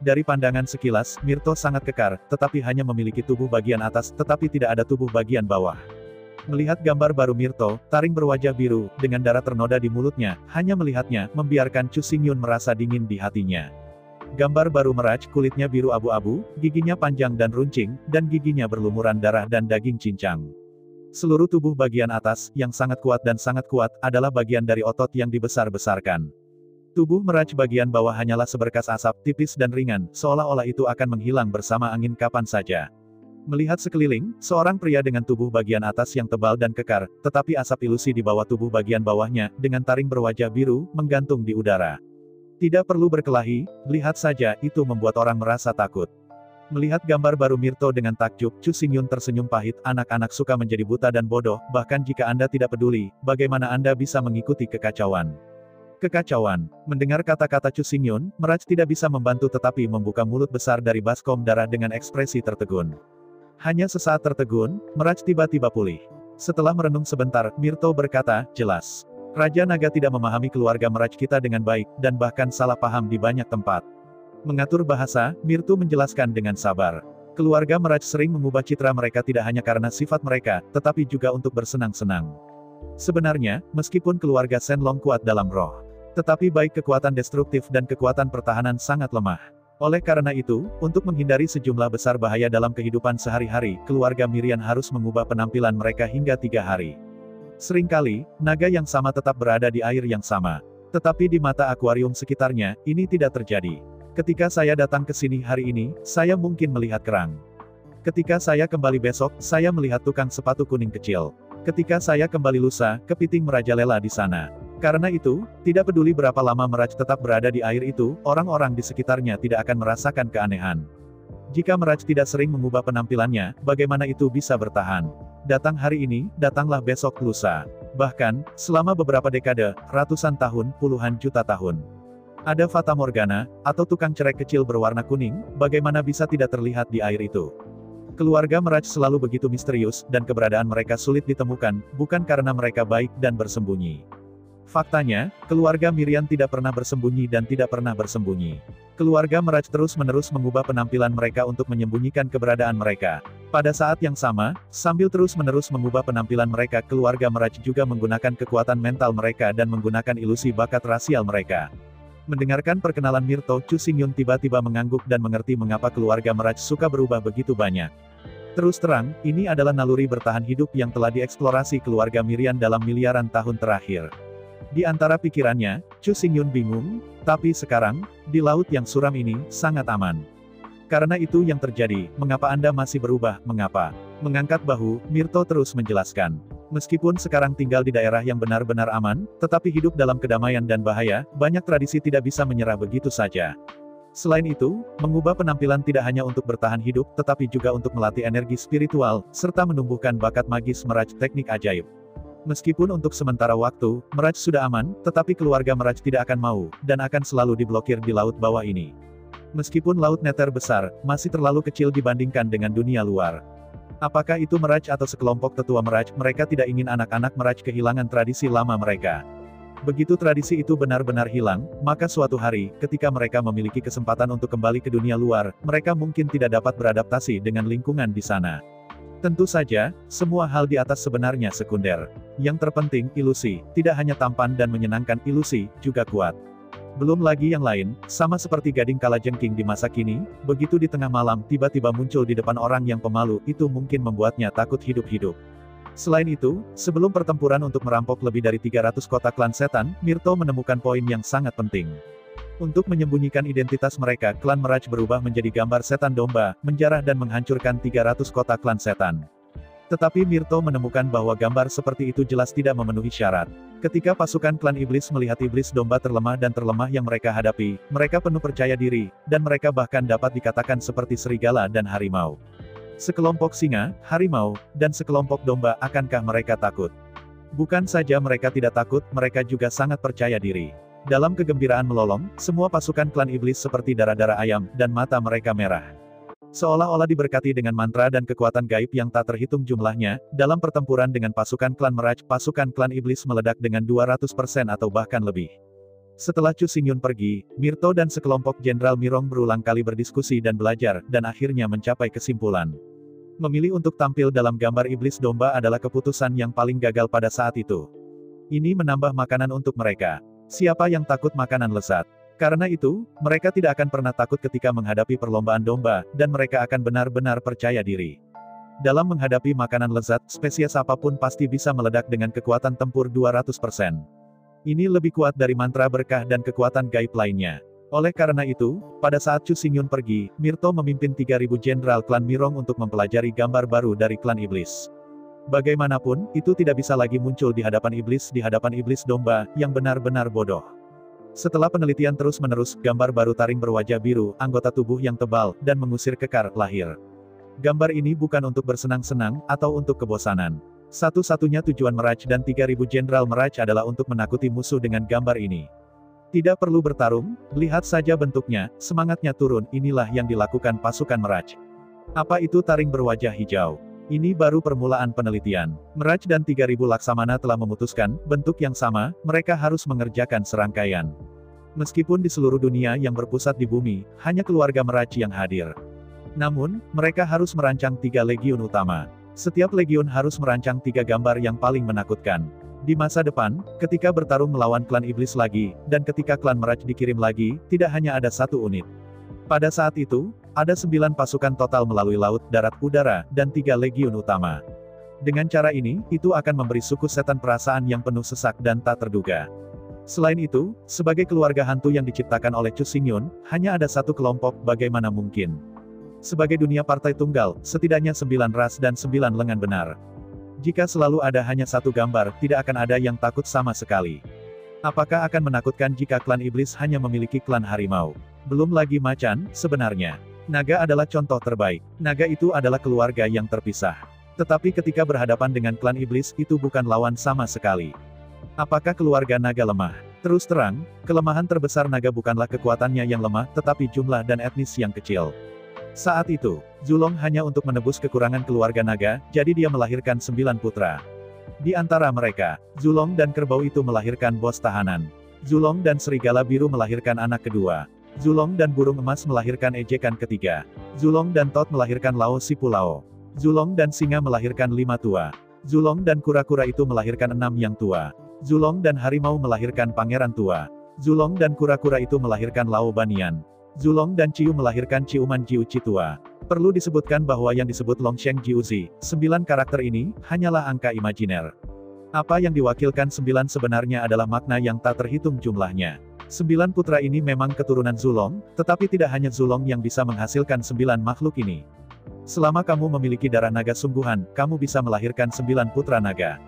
Dari pandangan sekilas, Myrto sangat kekar, tetapi hanya memiliki tubuh bagian atas, tetapi tidak ada tubuh bagian bawah. Melihat gambar baru Myrto, taring berwajah biru, dengan darah ternoda di mulutnya, hanya melihatnya, membiarkan Chu Xingyun merasa dingin di hatinya. Gambar baru Mirage, kulitnya biru abu-abu, giginya panjang dan runcing, dan giginya berlumuran darah dan daging cincang. Seluruh tubuh bagian atas, yang sangat kuat, adalah bagian dari otot yang dibesar-besarkan. Tubuh Mirage bagian bawah hanyalah seberkas asap, tipis dan ringan, seolah-olah itu akan menghilang bersama angin kapan saja. Melihat sekeliling, seorang pria dengan tubuh bagian atas yang tebal dan kekar, tetapi asap ilusi di bawah tubuh bagian bawahnya, dengan taring berwajah biru, menggantung di udara. Tidak perlu berkelahi, lihat saja, itu membuat orang merasa takut. Melihat gambar baru Myrto dengan takjub, Chu Xingyun tersenyum pahit, anak-anak suka menjadi buta dan bodoh, bahkan jika Anda tidak peduli, bagaimana Anda bisa mengikuti kekacauan? Kekacauan. Mendengar kata-kata Chu Xingyun, Mirage tidak bisa membantu tetapi membuka mulut besar dari baskom darah dengan ekspresi tertegun. Hanya sesaat tertegun, Mirage tiba-tiba pulih. Setelah merenung sebentar, Myrto berkata, jelas. Raja Naga tidak memahami keluarga Mirage kita dengan baik, dan bahkan salah paham di banyak tempat. Mengatur bahasa, Myrto menjelaskan dengan sabar. Keluarga Mirage sering mengubah citra mereka tidak hanya karena sifat mereka, tetapi juga untuk bersenang-senang. Sebenarnya, meskipun keluarga Shenlong kuat dalam roh, tetapi baik kekuatan destruktif dan kekuatan pertahanan sangat lemah. Oleh karena itu, untuk menghindari sejumlah besar bahaya dalam kehidupan sehari-hari, keluarga Mirian harus mengubah penampilan mereka hingga 3 hari. Seringkali, naga yang sama tetap berada di air yang sama. Tetapi di mata akuarium sekitarnya, ini tidak terjadi. Ketika saya datang ke sini hari ini, saya mungkin melihat kerang. Ketika saya kembali besok, saya melihat tukang sepatu kuning kecil. Ketika saya kembali lusa, kepiting merajalela di sana. Karena itu, tidak peduli berapa lama Mirage tetap berada di air itu, orang-orang di sekitarnya tidak akan merasakan keanehan. Jika Mirage tidak sering mengubah penampilannya, bagaimana itu bisa bertahan? Datang hari ini, datanglah besok lusa. Bahkan, selama beberapa dekade, ratusan tahun, puluhan juta tahun. Ada Fata Morgana, atau tukang cerek kecil berwarna kuning, bagaimana bisa tidak terlihat di air itu? Keluarga Mirage selalu begitu misterius, dan keberadaan mereka sulit ditemukan, bukan karena mereka baik dan bersembunyi. Faktanya, keluarga Mirian tidak pernah bersembunyi dan tidak pernah bersembunyi. Keluarga Mirage terus-menerus mengubah penampilan mereka untuk menyembunyikan keberadaan mereka. Pada saat yang sama, sambil terus-menerus mengubah penampilan mereka, keluarga Mirage juga menggunakan kekuatan mental mereka dan menggunakan ilusi bakat rasial mereka. Mendengarkan perkenalan Myrto, Chu Xingyun tiba-tiba mengangguk dan mengerti mengapa keluarga Mirage suka berubah begitu banyak. Terus terang, ini adalah naluri bertahan hidup yang telah dieksplorasi keluarga Mirian dalam miliaran tahun terakhir. Di antara pikirannya, Chu Xingyun bingung, tapi sekarang, di laut yang suram ini, sangat aman. Karena itu yang terjadi, mengapa Anda masih berubah, mengapa? Mengangkat bahu, Myrto terus menjelaskan. Meskipun sekarang tinggal di daerah yang benar-benar aman, tetapi hidup dalam kedamaian dan bahaya, banyak tradisi tidak bisa menyerah begitu saja. Selain itu, mengubah penampilan tidak hanya untuk bertahan hidup, tetapi juga untuk melatih energi spiritual, serta menumbuhkan bakat magis Mirage teknik ajaib. Meskipun untuk sementara waktu, Mirage sudah aman, tetapi keluarga Mirage tidak akan mau, dan akan selalu diblokir di laut bawah ini. Meskipun laut Nether besar, masih terlalu kecil dibandingkan dengan dunia luar. Apakah itu Mirage atau sekelompok tetua Mirage, mereka tidak ingin anak-anak Mirage kehilangan tradisi lama mereka. Begitu tradisi itu benar-benar hilang, maka suatu hari, ketika mereka memiliki kesempatan untuk kembali ke dunia luar, mereka mungkin tidak dapat beradaptasi dengan lingkungan di sana. Tentu saja, semua hal di atas sebenarnya sekunder. Yang terpenting, ilusi, tidak hanya tampan dan menyenangkan, ilusi, juga kuat. Belum lagi yang lain, sama seperti gading kalajengking di masa kini, begitu di tengah malam tiba-tiba muncul di depan orang yang pemalu, itu mungkin membuatnya takut hidup-hidup. Selain itu, sebelum pertempuran untuk merampok lebih dari 300 kota klan setan, Myrto menemukan poin yang sangat penting. Untuk menyembunyikan identitas mereka, klan Mirage berubah menjadi gambar setan domba, menjarah dan menghancurkan 300 kota klan setan. Tetapi Myrto menemukan bahwa gambar seperti itu jelas tidak memenuhi syarat. Ketika pasukan klan iblis melihat iblis domba terlemah dan terlemah yang mereka hadapi, mereka penuh percaya diri, dan mereka bahkan dapat dikatakan seperti serigala dan harimau. Sekelompok singa, harimau, dan sekelompok domba, akankah mereka takut? Bukan saja mereka tidak takut, mereka juga sangat percaya diri. Dalam kegembiraan melolong, semua pasukan klan iblis seperti darah-darah ayam, dan mata mereka merah. Seolah-olah diberkati dengan mantra dan kekuatan gaib yang tak terhitung jumlahnya, dalam pertempuran dengan pasukan klan Mirage, pasukan klan iblis meledak dengan 200% atau bahkan lebih. Setelah Chu Xingyun pergi, Myrto dan sekelompok Jenderal Mirong berulang kali berdiskusi dan belajar, dan akhirnya mencapai kesimpulan. Memilih untuk tampil dalam gambar iblis domba adalah keputusan yang paling gagal pada saat itu. Ini menambah makanan untuk mereka. Siapa yang takut makanan lezat? Karena itu, mereka tidak akan pernah takut ketika menghadapi perlombaan domba, dan mereka akan benar-benar percaya diri. Dalam menghadapi makanan lezat, spesies apapun pasti bisa meledak dengan kekuatan tempur 200%. Ini lebih kuat dari mantra berkah dan kekuatan gaib lainnya. Oleh karena itu, pada saat Chu Xingyun pergi, Myrto memimpin 3.000 jenderal klan Mirong untuk mempelajari gambar baru dari klan iblis. Bagaimanapun, itu tidak bisa lagi muncul di hadapan iblis domba, yang benar-benar bodoh. Setelah penelitian terus-menerus, gambar baru taring berwajah biru, anggota tubuh yang tebal, dan mengusir kekar, lahir. Gambar ini bukan untuk bersenang-senang, atau untuk kebosanan. Satu-satunya tujuan Mirage dan 3.000 jenderal Mirage adalah untuk menakuti musuh dengan gambar ini. Tidak perlu bertarung, lihat saja bentuknya, semangatnya turun, inilah yang dilakukan pasukan Mirage. Apa itu taring berwajah hijau? Ini baru permulaan penelitian. Mirage dan 3.000 laksamana telah memutuskan, bentuk yang sama, mereka harus mengerjakan serangkaian. Meskipun di seluruh dunia yang berpusat di bumi, hanya keluarga Mirage yang hadir. Namun, mereka harus merancang 3 legiun utama. Setiap legiun harus merancang 3 gambar yang paling menakutkan. Di masa depan, ketika bertarung melawan klan iblis lagi, dan ketika klan Mirage dikirim lagi, tidak hanya ada 1 unit. Pada saat itu, ada 9 pasukan total melalui laut, darat, udara, dan 3 legiun utama. Dengan cara ini, itu akan memberi suku setan perasaan yang penuh sesak dan tak terduga. Selain itu, sebagai keluarga hantu yang diciptakan oleh Chu Xingyun, hanya ada 1 kelompok, bagaimana mungkin? Sebagai dunia partai tunggal, setidaknya 9 ras dan 9 lengan benar. Jika selalu ada hanya 1 gambar, tidak akan ada yang takut sama sekali. Apakah akan menakutkan jika klan iblis hanya memiliki klan harimau? Belum lagi macan, sebenarnya. Naga adalah contoh terbaik. Naga itu adalah keluarga yang terpisah. Tetapi ketika berhadapan dengan klan iblis, itu bukan lawan sama sekali. Apakah keluarga naga lemah? Terus terang, kelemahan terbesar naga bukanlah kekuatannya yang lemah, tetapi jumlah dan etnis yang kecil. Saat itu, Zulong hanya untuk menebus kekurangan keluarga naga, jadi dia melahirkan 9 putra. Di antara mereka, Zulong dan kerbau itu melahirkan bos tahanan. Zulong dan serigala biru melahirkan anak kedua. Zulong dan burung emas melahirkan ejekan ketiga. Zulong dan Tot melahirkan Lao si Pulau. Zulong dan singa melahirkan 5 tua. Zulong dan kura-kura itu melahirkan 6 yang tua. Zulong dan harimau melahirkan pangeran tua. Zulong dan kura-kura itu melahirkan Lao Banian. Zulong dan Ciu melahirkan Ciuman Jiu Citua. Perlu disebutkan bahwa yang disebut Longsheng Jiuzi, 9 karakter ini, hanyalah angka imajiner. Apa yang diwakilkan 9 sebenarnya adalah makna yang tak terhitung jumlahnya. 9 putra ini memang keturunan Zulong, tetapi tidak hanya Zulong yang bisa menghasilkan 9 makhluk ini. Selama kamu memiliki darah naga sungguhan, kamu bisa melahirkan 9 putra naga.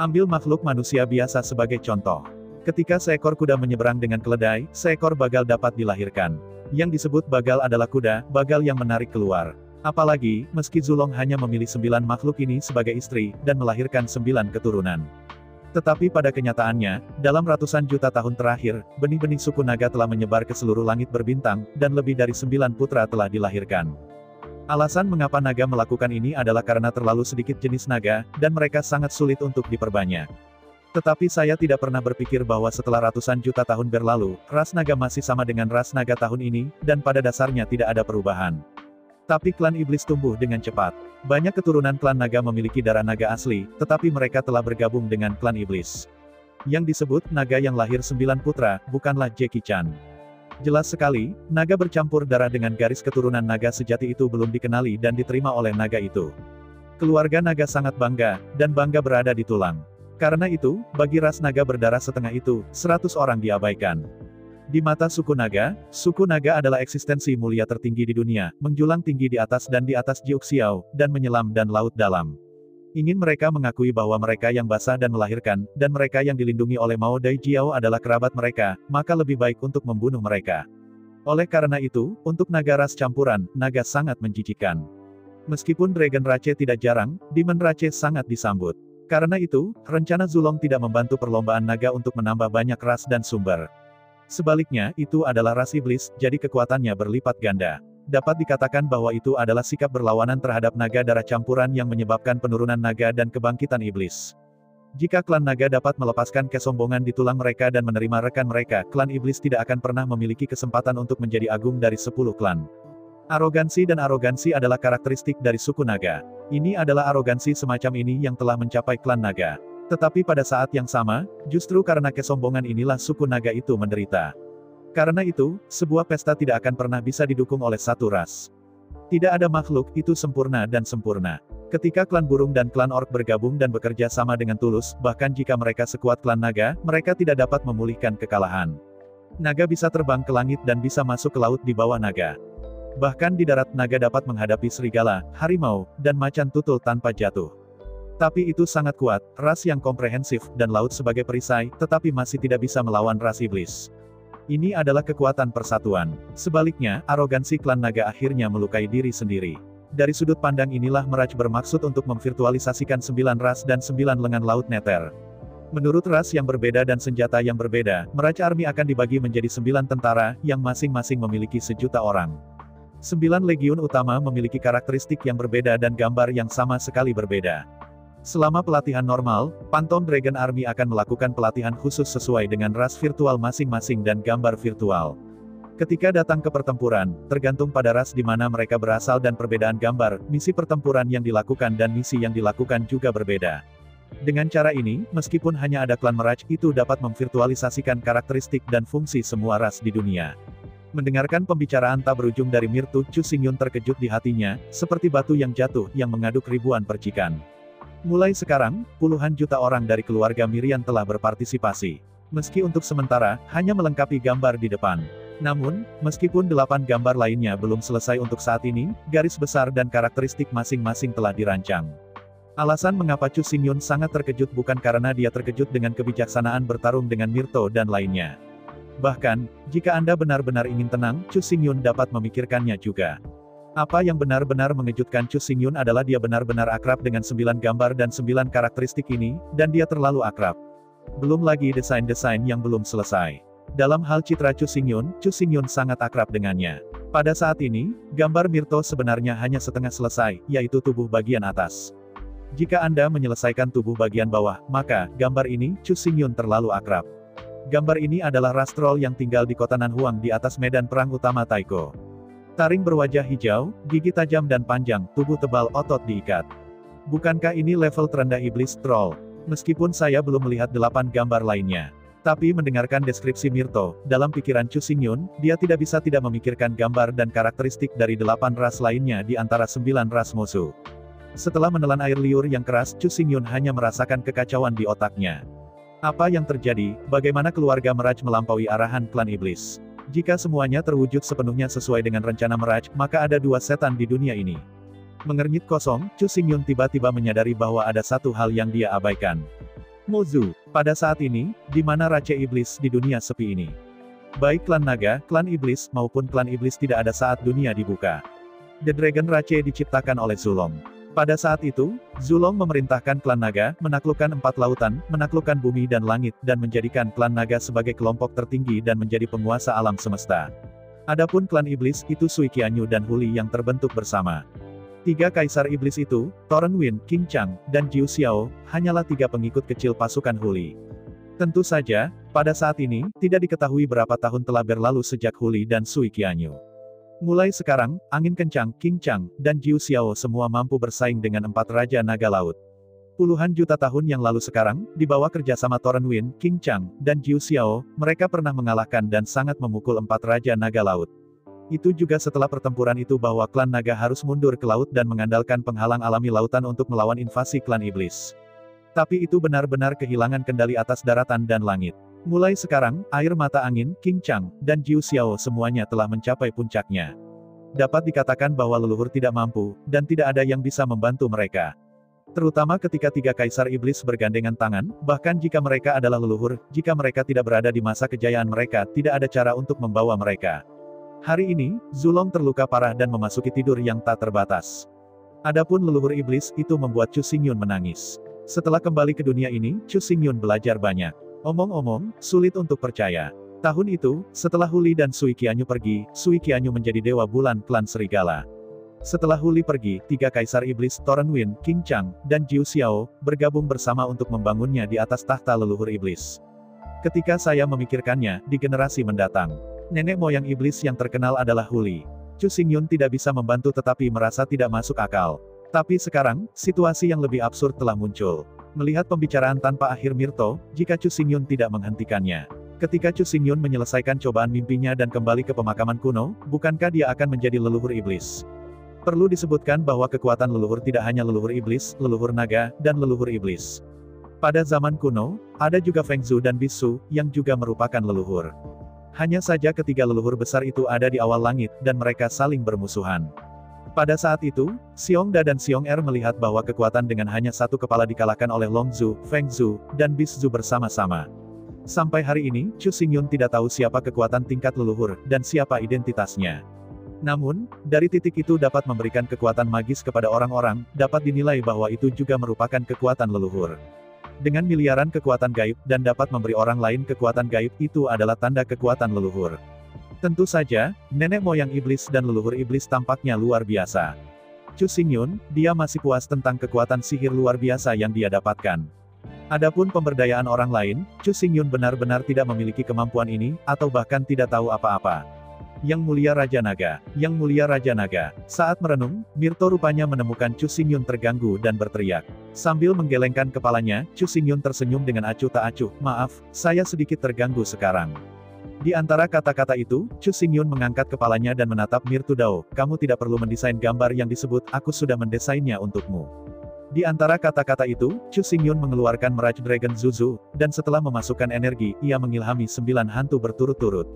Ambil makhluk manusia biasa sebagai contoh. Ketika seekor kuda menyeberang dengan keledai, seekor bagal dapat dilahirkan. Yang disebut bagal adalah kuda, bagal yang menarik keluar. Apalagi, meski Zulong hanya memilih 9 makhluk ini sebagai istri, dan melahirkan 9 keturunan. Tetapi pada kenyataannya, dalam ratusan juta tahun terakhir, benih-benih suku naga telah menyebar ke seluruh langit berbintang, dan lebih dari 9 putra telah dilahirkan. Alasan mengapa naga melakukan ini adalah karena terlalu sedikit jenis naga, dan mereka sangat sulit untuk diperbanyak. Tetapi saya tidak pernah berpikir bahwa setelah ratusan juta tahun berlalu, ras naga masih sama dengan ras naga tahun ini, dan pada dasarnya tidak ada perubahan. Tapi klan iblis tumbuh dengan cepat. Banyak keturunan klan naga memiliki darah naga asli, tetapi mereka telah bergabung dengan klan iblis. Yang disebut naga yang lahir 9 putra, bukanlah Jackie Chan. Jelas sekali, naga bercampur darah dengan garis keturunan naga sejati itu belum dikenali dan diterima oleh naga itu. Keluarga naga sangat bangga, dan bangga berada di tulang. Karena itu, bagi ras naga berdarah setengah itu, 100 orang diabaikan. Di mata suku naga adalah eksistensi mulia tertinggi di dunia, menjulang tinggi di atas dan di atas Jiuk Xiao, dan menyelam dan laut dalam. Ingin mereka mengakui bahwa mereka yang basah dan melahirkan, dan mereka yang dilindungi oleh Mao Dai Jiao adalah kerabat mereka, maka lebih baik untuk membunuh mereka. Oleh karena itu, untuk naga ras campuran, naga sangat menjijikan. Meskipun Dragon Rache tidak jarang, Demon Rache sangat disambut. Karena itu, rencana Zulong tidak membantu perlombaan naga untuk menambah banyak ras dan sumber. Sebaliknya, itu adalah ras iblis, jadi kekuatannya berlipat ganda. Dapat dikatakan bahwa itu adalah sikap berlawanan terhadap naga darah campuran yang menyebabkan penurunan naga dan kebangkitan iblis. Jika klan naga dapat melepaskan kesombongan di tulang mereka dan menerima rekan mereka, klan iblis tidak akan pernah memiliki kesempatan untuk menjadi agung dari 10 klan. Arogansi dan arogansi adalah karakteristik dari suku naga. Ini adalah arogansi semacam ini yang telah mencapai klan naga. Tetapi pada saat yang sama, justru karena kesombongan inilah suku naga itu menderita. Karena itu, sebuah pesta tidak akan pernah bisa didukung oleh satu ras. Tidak ada makhluk itu sempurna dan sempurna. Ketika klan burung dan klan orc bergabung dan bekerja sama dengan tulus, bahkan jika mereka sekuat klan naga, mereka tidak dapat memulihkan kekalahan. Naga bisa terbang ke langit dan bisa masuk ke laut di bawah naga. Bahkan di darat naga dapat menghadapi serigala, harimau, dan macan tutul tanpa jatuh. Tapi itu sangat kuat, ras yang komprehensif, dan laut sebagai perisai, tetapi masih tidak bisa melawan ras iblis. Ini adalah kekuatan persatuan. Sebaliknya, arogansi klan naga akhirnya melukai diri sendiri. Dari sudut pandang inilah Mirage bermaksud untuk memvirtualisasikan 9 ras dan 9 lengan laut Nether. Menurut ras yang berbeda dan senjata yang berbeda, Mirage Army akan dibagi menjadi 9 tentara, yang masing-masing memiliki 1.000.000 orang. 9 legiun utama memiliki karakteristik yang berbeda dan gambar yang sama sekali berbeda. Selama pelatihan normal, Phantom Dragon Army akan melakukan pelatihan khusus sesuai dengan ras virtual masing-masing dan gambar virtual. Ketika datang ke pertempuran, tergantung pada ras di mana mereka berasal dan perbedaan gambar, misi pertempuran yang dilakukan dan misi yang dilakukan juga berbeda. Dengan cara ini, meskipun hanya ada klan Mirage, itu dapat memvirtualisasikan karakteristik dan fungsi semua ras di dunia. Mendengarkan pembicaraan tak berujung dari Mirtu, Chu Xingyun terkejut di hatinya, seperti batu yang jatuh yang mengaduk ribuan percikan. Mulai sekarang, puluhan juta orang dari keluarga Mirian telah berpartisipasi. Meski untuk sementara, hanya melengkapi gambar di depan. Namun, meskipun 8 gambar lainnya belum selesai untuk saat ini, garis besar dan karakteristik masing-masing telah dirancang. Alasan mengapa Chu Xingyun sangat terkejut bukan karena dia terkejut dengan kebijaksanaan bertarung dengan Mirto dan lainnya. Bahkan, jika Anda benar-benar ingin tenang, Chu Xingyun dapat memikirkannya juga. Apa yang benar-benar mengejutkan Chu Xingyun adalah dia benar-benar akrab dengan 9 gambar dan 9 karakteristik ini, dan dia terlalu akrab. Belum lagi desain-desain yang belum selesai. Dalam hal citra Chu Xingyun sangat akrab dengannya. Pada saat ini, gambar Mirto sebenarnya hanya setengah selesai, yaitu tubuh bagian atas. Jika Anda menyelesaikan tubuh bagian bawah, maka, gambar ini, Chu Xingyun terlalu akrab. Gambar ini adalah ras troll yang tinggal di kota Nanhuang di atas medan perang utama Taiko. Taring berwajah hijau, gigi tajam dan panjang, tubuh tebal, otot diikat. Bukankah ini level terendah iblis troll? Meskipun saya belum melihat 8 gambar lainnya. Tapi mendengarkan deskripsi Mirto, dalam pikiran Chu Xingyun, dia tidak bisa tidak memikirkan gambar dan karakteristik dari 8 ras lainnya di antara 9 ras musuh. Setelah menelan air liur yang keras, Chu Xingyun hanya merasakan kekacauan di otaknya. Apa yang terjadi? Bagaimana keluarga Mirage melampaui arahan klan iblis? Jika semuanya terwujud sepenuhnya sesuai dengan rencana Mirage, maka ada 2 setan di dunia ini. Mengernyit kosong, Chu Xingyun tiba-tiba menyadari bahwa ada satu hal yang dia abaikan. Mozu. Pada saat ini, di mana Rache Iblis di dunia sepi ini? Baik klan naga, klan iblis, maupun klan iblis tidak ada saat dunia dibuka. The Dragon Rache diciptakan oleh Zulong. Pada saat itu, Zulong memerintahkan klan naga, menaklukkan 4 lautan, menaklukkan bumi dan langit, dan menjadikan klan naga sebagai kelompok tertinggi dan menjadi penguasa alam semesta. Adapun klan iblis, itu Sui Qianyu dan Huli yang terbentuk bersama. 3 kaisar iblis itu, Toren Win, Qing Chang, dan Jiu Xiao, hanyalah 3 pengikut kecil pasukan Huli. Tentu saja, pada saat ini, tidak diketahui berapa tahun telah berlalu sejak Huli dan Sui Qianyu. Mulai sekarang, Angin Kencang, Qing Chang, dan Jiu Xiao semua mampu bersaing dengan 4 Raja Naga Laut. Puluhan juta tahun yang lalu sekarang, di bawah kerjasama Toren Win, Qing Chang, dan Jiu Xiao, mereka pernah mengalahkan dan sangat memukul 4 Raja Naga Laut. Itu juga setelah pertempuran itu bahwa klan naga harus mundur ke laut dan mengandalkan penghalang alami lautan untuk melawan invasi klan iblis. Tapi itu benar-benar kehilangan kendali atas daratan dan langit. Mulai sekarang, air mata angin, Qing Chang, dan Jiu Xiao semuanya telah mencapai puncaknya. Dapat dikatakan bahwa leluhur tidak mampu, dan tidak ada yang bisa membantu mereka. Terutama ketika 3 kaisar iblis bergandengan tangan, bahkan jika mereka adalah leluhur, jika mereka tidak berada di masa kejayaan mereka, tidak ada cara untuk membawa mereka. Hari ini, Zulong terluka parah dan memasuki tidur yang tak terbatas. Adapun leluhur iblis, itu membuat Chu Xingyun menangis. Setelah kembali ke dunia ini, Chu Xingyun belajar banyak. Omong-omong, sulit untuk percaya. Tahun itu, setelah Huli dan Sui Qianyu pergi, Sui Qianyu menjadi dewa bulan klan serigala. Setelah Huli pergi, 3 kaisar iblis, Toren Win, Qing Chang, dan Jiu Xiao, bergabung bersama untuk membangunnya di atas tahta leluhur iblis. Ketika saya memikirkannya, di generasi mendatang, nenek moyang iblis yang terkenal adalah Huli. Chu Xingyun tidak bisa membantu tetapi merasa tidak masuk akal. Tapi sekarang, situasi yang lebih absurd telah muncul. Melihat pembicaraan tanpa akhir Mirto, jika Chu Xingyun tidak menghentikannya. Ketika Chu Xingyun menyelesaikan cobaan mimpinya dan kembali ke pemakaman kuno, bukankah dia akan menjadi leluhur iblis? Perlu disebutkan bahwa kekuatan leluhur tidak hanya leluhur iblis, leluhur naga, dan leluhur iblis. Pada zaman kuno, ada juga Feng Zhu dan Bisu, yang juga merupakan leluhur. Hanya saja ketiga leluhur besar itu ada di awal langit, dan mereka saling bermusuhan. Pada saat itu, Xiong Da dan Xiong Er melihat bahwa kekuatan dengan hanya 1 kepala dikalahkan oleh Long Zhu, Feng Zhu, dan Bis Zhu bersama-sama. Sampai hari ini, Chu Xingyun tidak tahu siapa kekuatan tingkat leluhur, dan siapa identitasnya. Namun, dari titik itu dapat memberikan kekuatan magis kepada orang-orang, dapat dinilai bahwa itu juga merupakan kekuatan leluhur. Dengan miliaran kekuatan gaib, dan dapat memberi orang lain kekuatan gaib, itu adalah tanda kekuatan leluhur. Tentu saja, nenek moyang iblis dan leluhur iblis tampaknya luar biasa. Chu Xingyun, dia masih puas tentang kekuatan sihir luar biasa yang dia dapatkan. Adapun pemberdayaan orang lain, Chu Xingyun benar-benar tidak memiliki kemampuan ini, atau bahkan tidak tahu apa-apa. Yang Mulia Raja Naga, Yang Mulia Raja Naga. Saat merenung, Mirto rupanya menemukan Chu Xingyun terganggu dan berteriak. Sambil menggelengkan kepalanya, Chu Xingyun tersenyum dengan acuh tak acuh, "Maaf, saya sedikit terganggu sekarang." Di antara kata-kata itu, Chu Xingyun mengangkat kepalanya dan menatap Mirto Dao, "Kamu tidak perlu mendesain gambar yang disebut, aku sudah mendesainnya untukmu." Di antara kata-kata itu, Chu Xingyun mengeluarkan Mirage Dragon Zuzu, dan setelah memasukkan energi, ia mengilhami 9 hantu berturut-turut.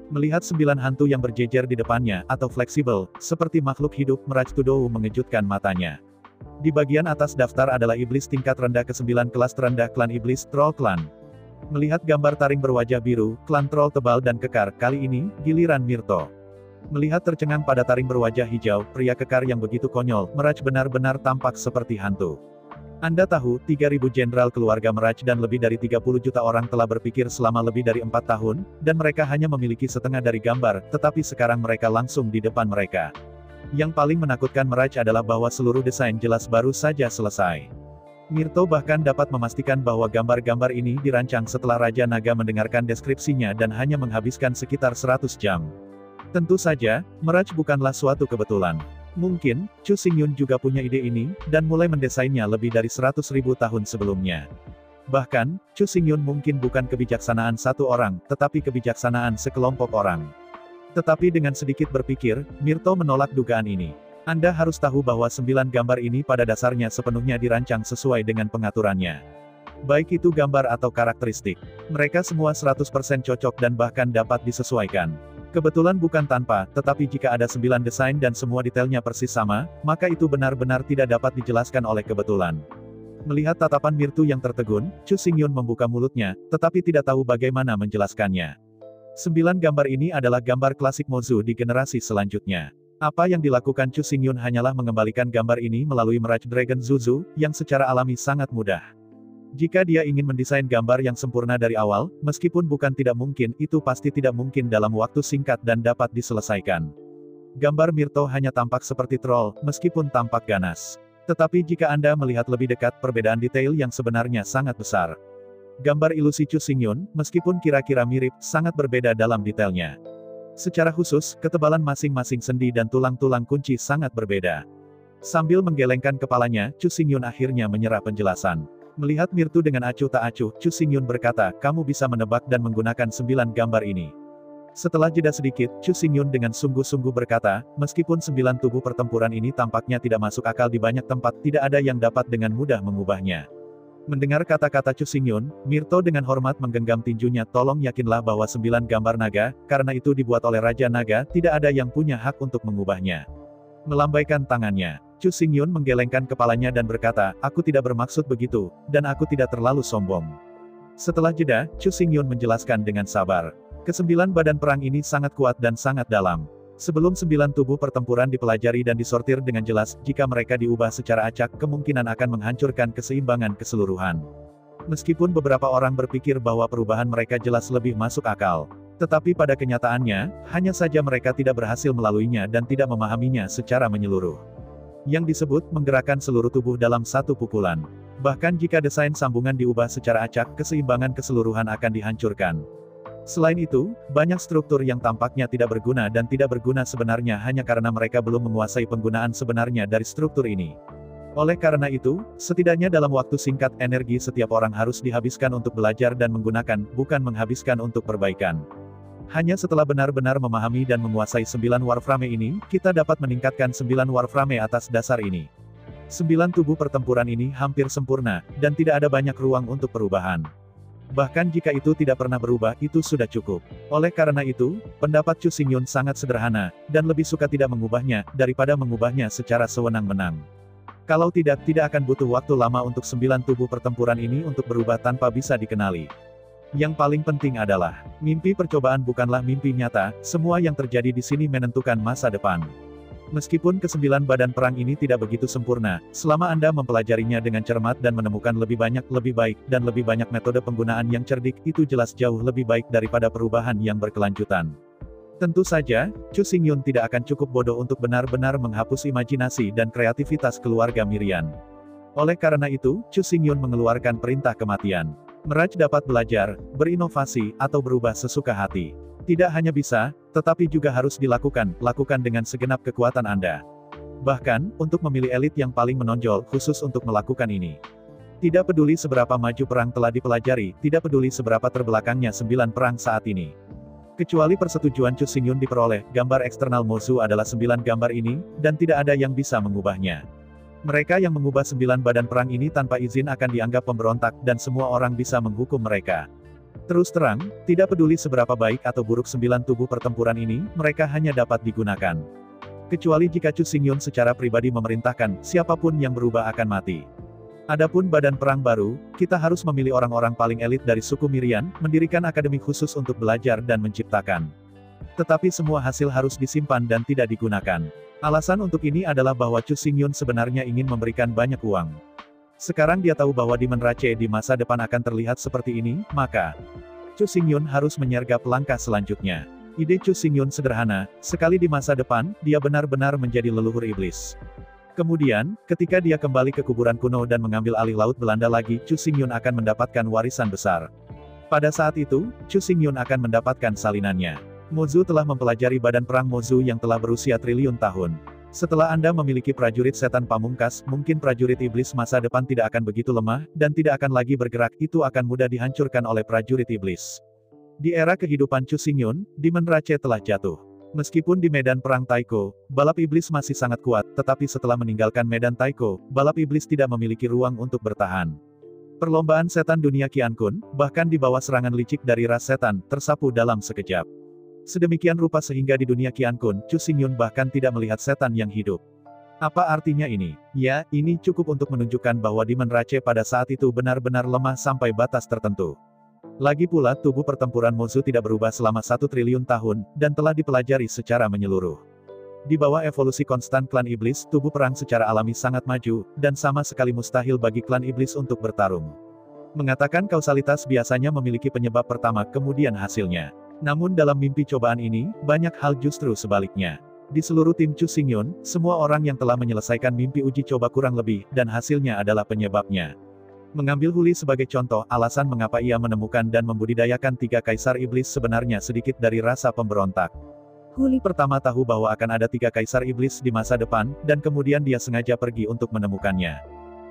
Melihat 9 hantu yang berjejer di depannya, atau fleksibel, seperti makhluk hidup, Mirage Tudou mengejutkan matanya. Di bagian atas daftar adalah iblis tingkat rendah ke-9 kelas terendah klan iblis, Troll Clan. Melihat gambar taring berwajah biru, klan troll tebal dan kekar, kali ini, giliran Mirto. Melihat tercengang pada taring berwajah hijau, pria kekar yang begitu konyol, Mirage benar-benar tampak seperti hantu. Anda tahu, 3.000 jenderal keluarga Mirage dan lebih dari 30 juta orang telah berpikir selama lebih dari 4 tahun, dan mereka hanya memiliki setengah dari gambar, tetapi sekarang mereka langsung di depan mereka. Yang paling menakutkan Mirage adalah bahwa seluruh desain jelas baru saja selesai. Mirto bahkan dapat memastikan bahwa gambar-gambar ini dirancang setelah Raja Naga mendengarkan deskripsinya dan hanya menghabiskan sekitar 100 jam. Tentu saja, Mirage bukanlah suatu kebetulan. Mungkin, Chu Xingyun juga punya ide ini, dan mulai mendesainnya lebih dari 100.000 tahun sebelumnya. Bahkan, Chu Xingyun mungkin bukan kebijaksanaan satu orang, tetapi kebijaksanaan sekelompok orang. Tetapi dengan sedikit berpikir, Mirto menolak dugaan ini. Anda harus tahu bahwa 9 gambar ini pada dasarnya sepenuhnya dirancang sesuai dengan pengaturannya. Baik itu gambar atau karakteristik. Mereka semua 100% cocok dan bahkan dapat disesuaikan. Kebetulan bukan tanpa, tetapi jika ada 9 desain dan semua detailnya persis sama, maka itu benar-benar tidak dapat dijelaskan oleh kebetulan. Melihat tatapan Mirto yang tertegun, Chu Xingyun membuka mulutnya, tetapi tidak tahu bagaimana menjelaskannya. 9 gambar ini adalah gambar klasik Mozu di generasi selanjutnya. Apa yang dilakukan Chu Xingyun hanyalah mengembalikan gambar ini melalui Mirage Dragon Zuzu, yang secara alami sangat mudah. Jika dia ingin mendesain gambar yang sempurna dari awal, meskipun bukan tidak mungkin, itu pasti tidak mungkin dalam waktu singkat dan dapat diselesaikan. Gambar Mirto hanya tampak seperti troll, meskipun tampak ganas. Tetapi jika Anda melihat lebih dekat, perbedaan detail yang sebenarnya sangat besar. Gambar ilusi Chu Xingyun, meskipun kira-kira mirip, sangat berbeda dalam detailnya. Secara khusus, ketebalan masing-masing sendi dan tulang-tulang kunci sangat berbeda. Sambil menggelengkan kepalanya, Chu Xingyun akhirnya menyerah penjelasan. Melihat Mirtu dengan acuh tak acuh, Chu Xingyun berkata, kamu bisa menebak dan menggunakan 9 gambar ini. Setelah jeda sedikit, Chu Xingyun dengan sungguh-sungguh berkata, meskipun 9 tubuh pertempuran ini tampaknya tidak masuk akal di banyak tempat, tidak ada yang dapat dengan mudah mengubahnya. Mendengar kata-kata Chu Xingyun, Mirto dengan hormat menggenggam tinjunya, tolong yakinlah bahwa 9 gambar naga, karena itu dibuat oleh Raja Naga, tidak ada yang punya hak untuk mengubahnya. Melambaikan tangannya, Chu Xingyun menggelengkan kepalanya dan berkata, aku tidak bermaksud begitu, dan aku tidak terlalu sombong. Setelah jeda, Chu Xingyun menjelaskan dengan sabar. Ke-9 badan perang ini sangat kuat dan sangat dalam. Sebelum 9 tubuh pertempuran dipelajari dan disortir dengan jelas, jika mereka diubah secara acak, kemungkinan akan menghancurkan keseimbangan keseluruhan. Meskipun beberapa orang berpikir bahwa perubahan mereka jelas lebih masuk akal. Tetapi pada kenyataannya, hanya saja mereka tidak berhasil melaluinya dan tidak memahaminya secara menyeluruh. Yang disebut, menggerakkan seluruh tubuh dalam satu pukulan. Bahkan jika desain sambungan diubah secara acak, keseimbangan keseluruhan akan dihancurkan. Selain itu, banyak struktur yang tampaknya tidak berguna dan tidak berguna sebenarnya hanya karena mereka belum menguasai penggunaan sebenarnya dari struktur ini. Oleh karena itu, setidaknya dalam waktu singkat, energi setiap orang harus dihabiskan untuk belajar dan menggunakan, bukan menghabiskan untuk perbaikan. Hanya setelah benar-benar memahami dan menguasai 9 Warframe ini, kita dapat meningkatkan 9 Warframe atas dasar ini. 9 tubuh pertempuran ini hampir sempurna, dan tidak ada banyak ruang untuk perubahan. Bahkan jika itu tidak pernah berubah, itu sudah cukup. Oleh karena itu, pendapat Chu Xingyun sangat sederhana, dan lebih suka tidak mengubahnya, daripada mengubahnya secara sewenang-wenang. Kalau tidak akan butuh waktu lama untuk 9 tubuh pertempuran ini untuk berubah tanpa bisa dikenali. Yang paling penting adalah, mimpi percobaan bukanlah mimpi nyata, semua yang terjadi di sini menentukan masa depan. Meskipun ke-9 badan perang ini tidak begitu sempurna, selama Anda mempelajarinya dengan cermat dan menemukan lebih banyak, lebih baik, dan lebih banyak metode penggunaan yang cerdik, itu jelas jauh lebih baik daripada perubahan yang berkelanjutan. Tentu saja, Chu Xingyun tidak akan cukup bodoh untuk benar-benar menghapus imajinasi dan kreativitas keluarga Mirian. Oleh karena itu, Chu Xingyun mengeluarkan perintah kematian. Mirage dapat belajar, berinovasi, atau berubah sesuka hati. Tidak hanya bisa, tetapi juga harus dilakukan, lakukan dengan segenap kekuatan Anda. Bahkan, untuk memilih elit yang paling menonjol, khusus untuk melakukan ini. Tidak peduli seberapa maju perang telah dipelajari, tidak peduli seberapa terbelakangnya 9 perang saat ini. Kecuali persetujuan Chu Xingyun diperoleh, gambar eksternal Mozu adalah 9 gambar ini, dan tidak ada yang bisa mengubahnya. Mereka yang mengubah 9 badan perang ini tanpa izin akan dianggap pemberontak, dan semua orang bisa menghukum mereka. Terus terang, tidak peduli seberapa baik atau buruk 9 tubuh pertempuran ini, mereka hanya dapat digunakan. Kecuali jika Chu Xingyun secara pribadi memerintahkan, siapapun yang berubah akan mati. Adapun badan perang baru, kita harus memilih orang-orang paling elit dari suku Mirian, mendirikan akademi khusus untuk belajar dan menciptakan. Tetapi semua hasil harus disimpan dan tidak digunakan. Alasan untuk ini adalah bahwa Chu Xingyun sebenarnya ingin memberikan banyak uang. Sekarang dia tahu bahwa Demon Rache di masa depan akan terlihat seperti ini, maka Chu Xingyun harus menyergap langkah selanjutnya. Ide Chu Xingyun sederhana, sekali di masa depan, dia benar-benar menjadi leluhur iblis. Kemudian, ketika dia kembali ke kuburan kuno dan mengambil alih Laut Belanda lagi, Chu Xingyun akan mendapatkan warisan besar. Pada saat itu, Chu Xingyun akan mendapatkan salinannya. Mozu telah mempelajari badan perang Mozu yang telah berusia triliun tahun. Setelah Anda memiliki prajurit setan pamungkas, mungkin prajurit iblis masa depan tidak akan begitu lemah, dan tidak akan lagi bergerak, itu akan mudah dihancurkan oleh prajurit iblis. Di era kehidupan Chu Xingyun, Demon Rache telah jatuh. Meskipun di medan perang Taiko, balap iblis masih sangat kuat, tetapi setelah meninggalkan medan Taiko, balap iblis tidak memiliki ruang untuk bertahan. Perlombaan setan dunia Qian Kun, bahkan di bawah serangan licik dari ras setan, tersapu dalam sekejap. Sedemikian rupa sehingga di dunia Qian Kun, Chu Xingyun bahkan tidak melihat setan yang hidup. Apa artinya ini? Ya, ini cukup untuk menunjukkan bahwa Demon Rache pada saat itu benar-benar lemah sampai batas tertentu. Lagi pula, tubuh pertempuran Mozu tidak berubah selama 1 triliun tahun, dan telah dipelajari secara menyeluruh. Di bawah evolusi konstan klan iblis, tubuh perang secara alami sangat maju, dan sama sekali mustahil bagi klan iblis untuk bertarung. Mengatakan kausalitas biasanya memiliki penyebab pertama kemudian hasilnya. Namun dalam mimpi cobaan ini, banyak hal justru sebaliknya. Di seluruh tim Chu Xingyun, semua orang yang telah menyelesaikan mimpi uji coba kurang lebih, dan hasilnya adalah penyebabnya. Mengambil Huli sebagai contoh, alasan mengapa ia menemukan dan membudidayakan 3 kaisar iblis sebenarnya sedikit dari rasa pemberontak. Huli pertama tahu bahwa akan ada 3 kaisar iblis di masa depan, dan kemudian dia sengaja pergi untuk menemukannya.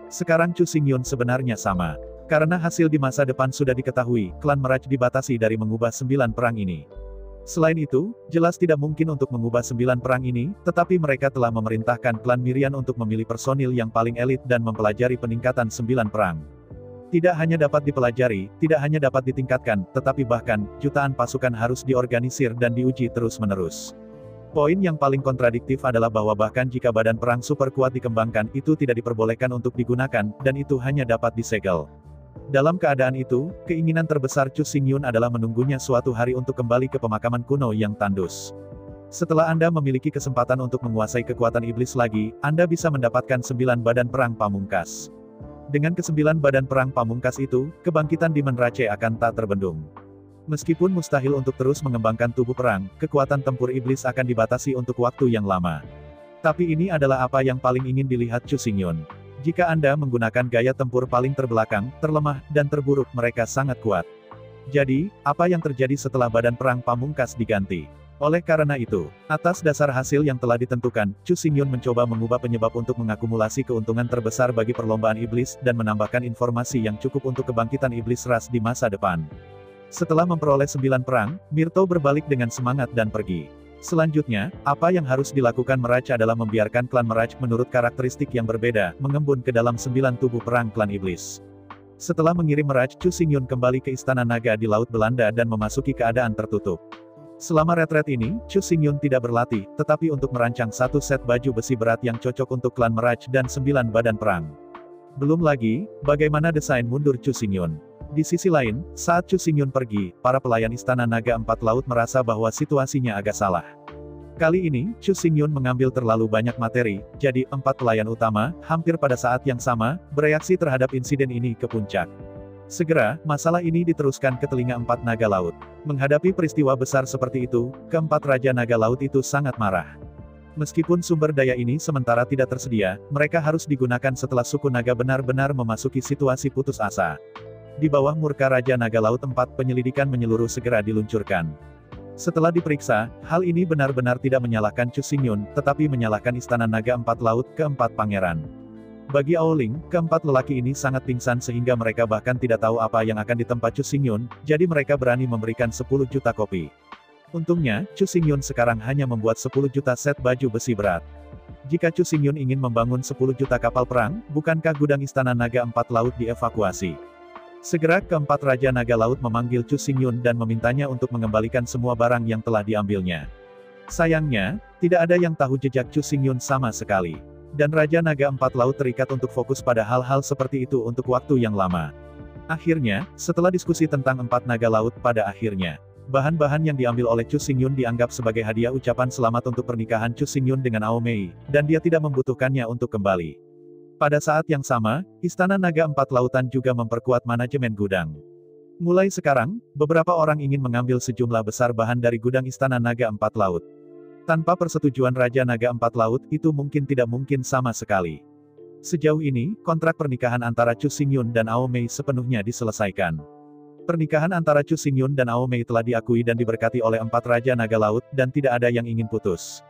Sekarang Chu Xingyun sebenarnya sama. Karena hasil di masa depan sudah diketahui, klan Mirage dibatasi dari mengubah 9 perang ini. Selain itu, jelas tidak mungkin untuk mengubah 9 perang ini, tetapi mereka telah memerintahkan klan Mirian untuk memilih personil yang paling elit dan mempelajari peningkatan 9 perang. Tidak hanya dapat dipelajari, tidak hanya dapat ditingkatkan, tetapi bahkan, jutaan pasukan harus diorganisir dan diuji terus-menerus. Poin yang paling kontradiktif adalah bahwa bahkan jika badan perang super kuat dikembangkan, itu tidak diperbolehkan untuk digunakan, dan itu hanya dapat disegel. Dalam keadaan itu, keinginan terbesar Chu Xingyun adalah menunggunya suatu hari untuk kembali ke pemakaman kuno yang tandus. Setelah Anda memiliki kesempatan untuk menguasai kekuatan iblis lagi, Anda bisa mendapatkan 9 badan perang pamungkas. Dengan ke-9 badan perang pamungkas itu, kebangkitan Demon Rache akan tak terbendung. Meskipun mustahil untuk terus mengembangkan tubuh perang, kekuatan tempur iblis akan dibatasi untuk waktu yang lama. Tapi ini adalah apa yang paling ingin dilihat Chu Xingyun. Jika Anda menggunakan gaya tempur paling terbelakang, terlemah, dan terburuk, mereka sangat kuat. Jadi, apa yang terjadi setelah badan perang pamungkas diganti? Oleh karena itu, atas dasar hasil yang telah ditentukan, Chu Xingyun mencoba mengubah penyebab untuk mengakumulasi keuntungan terbesar bagi perlombaan iblis, dan menambahkan informasi yang cukup untuk kebangkitan iblis ras di masa depan. Setelah memperoleh 9 perang, Myrto berbalik dengan semangat dan pergi. Selanjutnya, apa yang harus dilakukan Mirage adalah membiarkan klan Mirage menurut karakteristik yang berbeda, mengembun ke dalam 9 tubuh perang klan iblis. Setelah mengirim Mirage, Chu Xingyun kembali ke Istana Naga di Laut Belanda dan memasuki keadaan tertutup. Selama retret ini, Chu Xingyun tidak berlatih, tetapi untuk merancang 1 set baju besi berat yang cocok untuk klan Mirage dan 9 badan perang. Belum lagi, bagaimana desain mundur Chu Xingyun. Di sisi lain, saat Chu Xingyun pergi, para pelayan Istana Naga 4 Laut merasa bahwa situasinya agak salah. Kali ini, Chu Xingyun mengambil terlalu banyak materi, jadi 4 pelayan utama, hampir pada saat yang sama, bereaksi terhadap insiden ini ke puncak. Segera, masalah ini diteruskan ke telinga 4 naga laut. Menghadapi peristiwa besar seperti itu, keempat Raja Naga Laut itu sangat marah. Meskipun sumber daya ini sementara tidak tersedia, mereka harus digunakan setelah suku naga benar-benar memasuki situasi putus asa. Di bawah murka Raja Naga Laut 4, penyelidikan menyeluruh segera diluncurkan. Setelah diperiksa, hal ini benar-benar tidak menyalahkan Chu Xingyun, tetapi menyalahkan Istana Naga 4 Laut, keempat pangeran. Bagi Aoling, keempat lelaki ini sangat pingsan sehingga mereka bahkan tidak tahu apa yang akan ditempa Chu Xingyun, jadi mereka berani memberikan 10 juta kopi. Untungnya, Chu Xingyun sekarang hanya membuat 10 juta set baju besi berat. Jika Chu Xingyun ingin membangun 10 juta kapal perang, bukankah gudang Istana Naga 4 Laut dievakuasi? Segera keempat Raja Naga Laut memanggil Chu Xingyun dan memintanya untuk mengembalikan semua barang yang telah diambilnya. Sayangnya, tidak ada yang tahu jejak Chu Xingyun sama sekali. Dan Raja Naga 4 Laut terikat untuk fokus pada hal-hal seperti itu untuk waktu yang lama. Akhirnya, setelah diskusi tentang 4 naga laut pada akhirnya, bahan-bahan yang diambil oleh Chu Xingyun dianggap sebagai hadiah ucapan selamat untuk pernikahan Chu Xingyun dengan Ao Mei, dan dia tidak membutuhkannya untuk kembali. Pada saat yang sama, Istana Naga 4 Lautan juga memperkuat manajemen gudang. Mulai sekarang, beberapa orang ingin mengambil sejumlah besar bahan dari gudang Istana Naga 4 Laut. Tanpa persetujuan Raja Naga 4 Laut, itu mungkin tidak mungkin sama sekali. Sejauh ini, kontrak pernikahan antara Chu Xingyun dan Ao Mei sepenuhnya diselesaikan. Pernikahan antara Chu Xingyun dan Ao Mei telah diakui dan diberkati oleh 4 Raja Naga Laut, dan tidak ada yang ingin putus.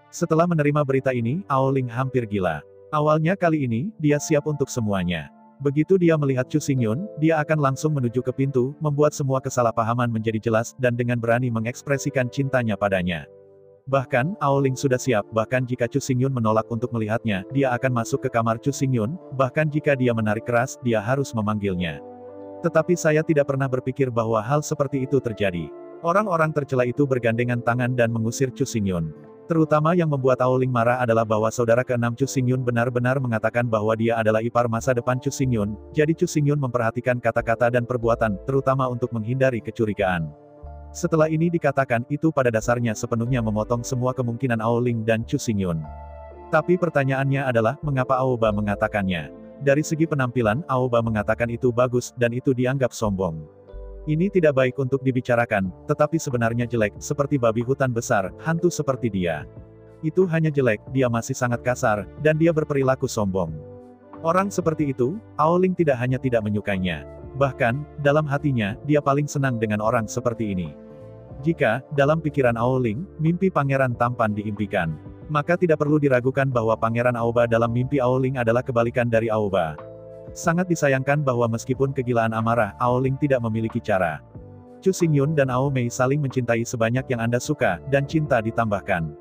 Setelah menerima berita ini, Aoling hampir gila. Awalnya kali ini, dia siap untuk semuanya. Begitu dia melihat Chu Xingyun, dia akan langsung menuju ke pintu, membuat semua kesalahpahaman menjadi jelas, dan dengan berani mengekspresikan cintanya padanya. Bahkan, Aoling sudah siap, bahkan jika Chu Xingyun menolak untuk melihatnya, dia akan masuk ke kamar Chu Xingyun, bahkan jika dia menarik keras, dia harus memanggilnya. Tetapi saya tidak pernah berpikir bahwa hal seperti itu terjadi. Orang-orang tercela itu bergandengan tangan dan mengusir Chu Xingyun. Terutama yang membuat Aoling marah adalah bahwa saudara ke-6 Chu Xingyun benar-benar mengatakan bahwa dia adalah ipar masa depan Chu Xingyun, jadi Chu Xingyun memperhatikan kata-kata dan perbuatan, terutama untuk menghindari kecurigaan. Setelah ini dikatakan itu pada dasarnya sepenuhnya memotong semua kemungkinan Aoling dan Chu Xingyun. Tapi pertanyaannya adalah mengapa Aoba mengatakannya? Dari segi penampilan, Aoba mengatakan itu bagus dan itu dianggap sombong. Ini tidak baik untuk dibicarakan, tetapi sebenarnya jelek, seperti babi hutan besar, hantu seperti dia. Itu hanya jelek, dia masih sangat kasar, dan dia berperilaku sombong. Orang seperti itu, Aoling tidak hanya tidak menyukainya. Bahkan, dalam hatinya, dia paling senang dengan orang seperti ini. Jika, dalam pikiran Aoling, mimpi pangeran tampan diimpikan, maka tidak perlu diragukan bahwa pangeran Aoba dalam mimpi Aoling adalah kebalikan dari Aoba. Sangat disayangkan bahwa meskipun kegilaan amarah, Aoling tidak memiliki cara. Chu Xingyun dan Ao Mei saling mencintai sebanyak yang Anda suka, dan cinta ditambahkan.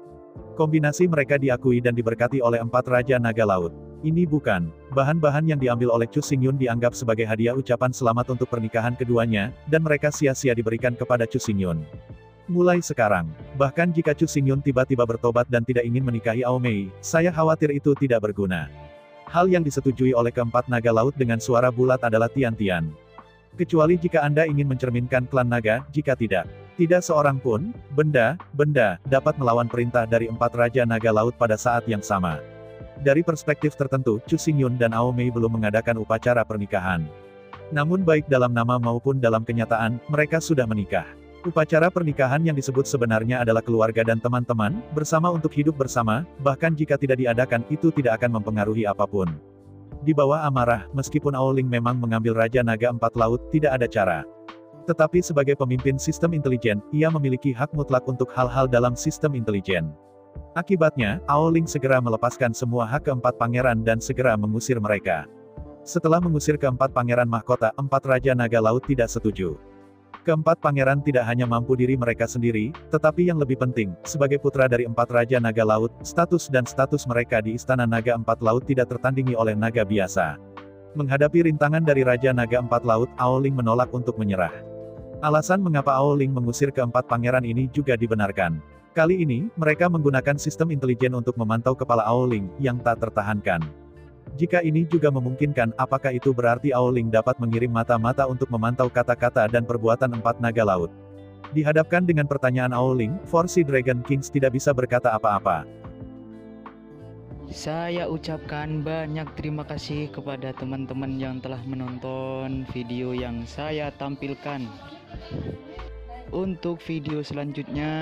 Kombinasi mereka diakui dan diberkati oleh 4 Raja Naga Laut. Ini bukan bahan-bahan yang diambil oleh Chu Xingyun dianggap sebagai hadiah ucapan selamat untuk pernikahan keduanya, dan mereka sia-sia diberikan kepada Chu Xingyun. Mulai sekarang, bahkan jika Chu Xingyun tiba-tiba bertobat dan tidak ingin menikahi Ao Mei, saya khawatir itu tidak berguna. Hal yang disetujui oleh keempat naga laut dengan suara bulat adalah tian-tian. Kecuali jika Anda ingin mencerminkan klan naga, jika tidak, tidak seorang pun, benda, dapat melawan perintah dari 4 Raja Naga Laut pada saat yang sama. Dari perspektif tertentu, Chu Xingyun dan Ao Mei belum mengadakan upacara pernikahan. Namun baik dalam nama maupun dalam kenyataan, mereka sudah menikah. Upacara pernikahan yang disebut sebenarnya adalah keluarga dan teman-teman, bersama untuk hidup bersama, bahkan jika tidak diadakan, itu tidak akan mempengaruhi apapun. Di bawah amarah, meskipun Aoling memang mengambil Raja Naga 4 Laut, tidak ada cara. Tetapi sebagai pemimpin sistem intelijen, ia memiliki hak mutlak untuk hal-hal dalam sistem intelijen. Akibatnya, Aoling segera melepaskan semua hak keempat pangeran dan segera mengusir mereka. Setelah mengusir keempat pangeran mahkota, 4 Raja Naga Laut tidak setuju. Keempat pangeran tidak hanya mampu diri mereka sendiri, tetapi yang lebih penting, sebagai putra dari 4 Raja Naga Laut, status mereka di Istana Naga 4 Laut tidak tertandingi oleh naga biasa. Menghadapi rintangan dari Raja Naga 4 Laut, Aoling menolak untuk menyerah. Alasan mengapa Aoling mengusir keempat pangeran ini juga dibenarkan. Kali ini, mereka menggunakan sistem intelijen untuk memantau kepala Aoling, yang tak tertahankan. Jika ini juga memungkinkan, apakah itu berarti Aoling dapat mengirim mata-mata untuk memantau kata-kata dan perbuatan 4 naga laut? Dihadapkan dengan pertanyaan Aoling, Force Dragon Kings tidak bisa berkata apa-apa. Saya ucapkan banyak terima kasih kepada teman-teman yang telah menonton video yang saya tampilkan. Untuk video selanjutnya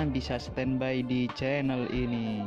bisa standby di channel ini.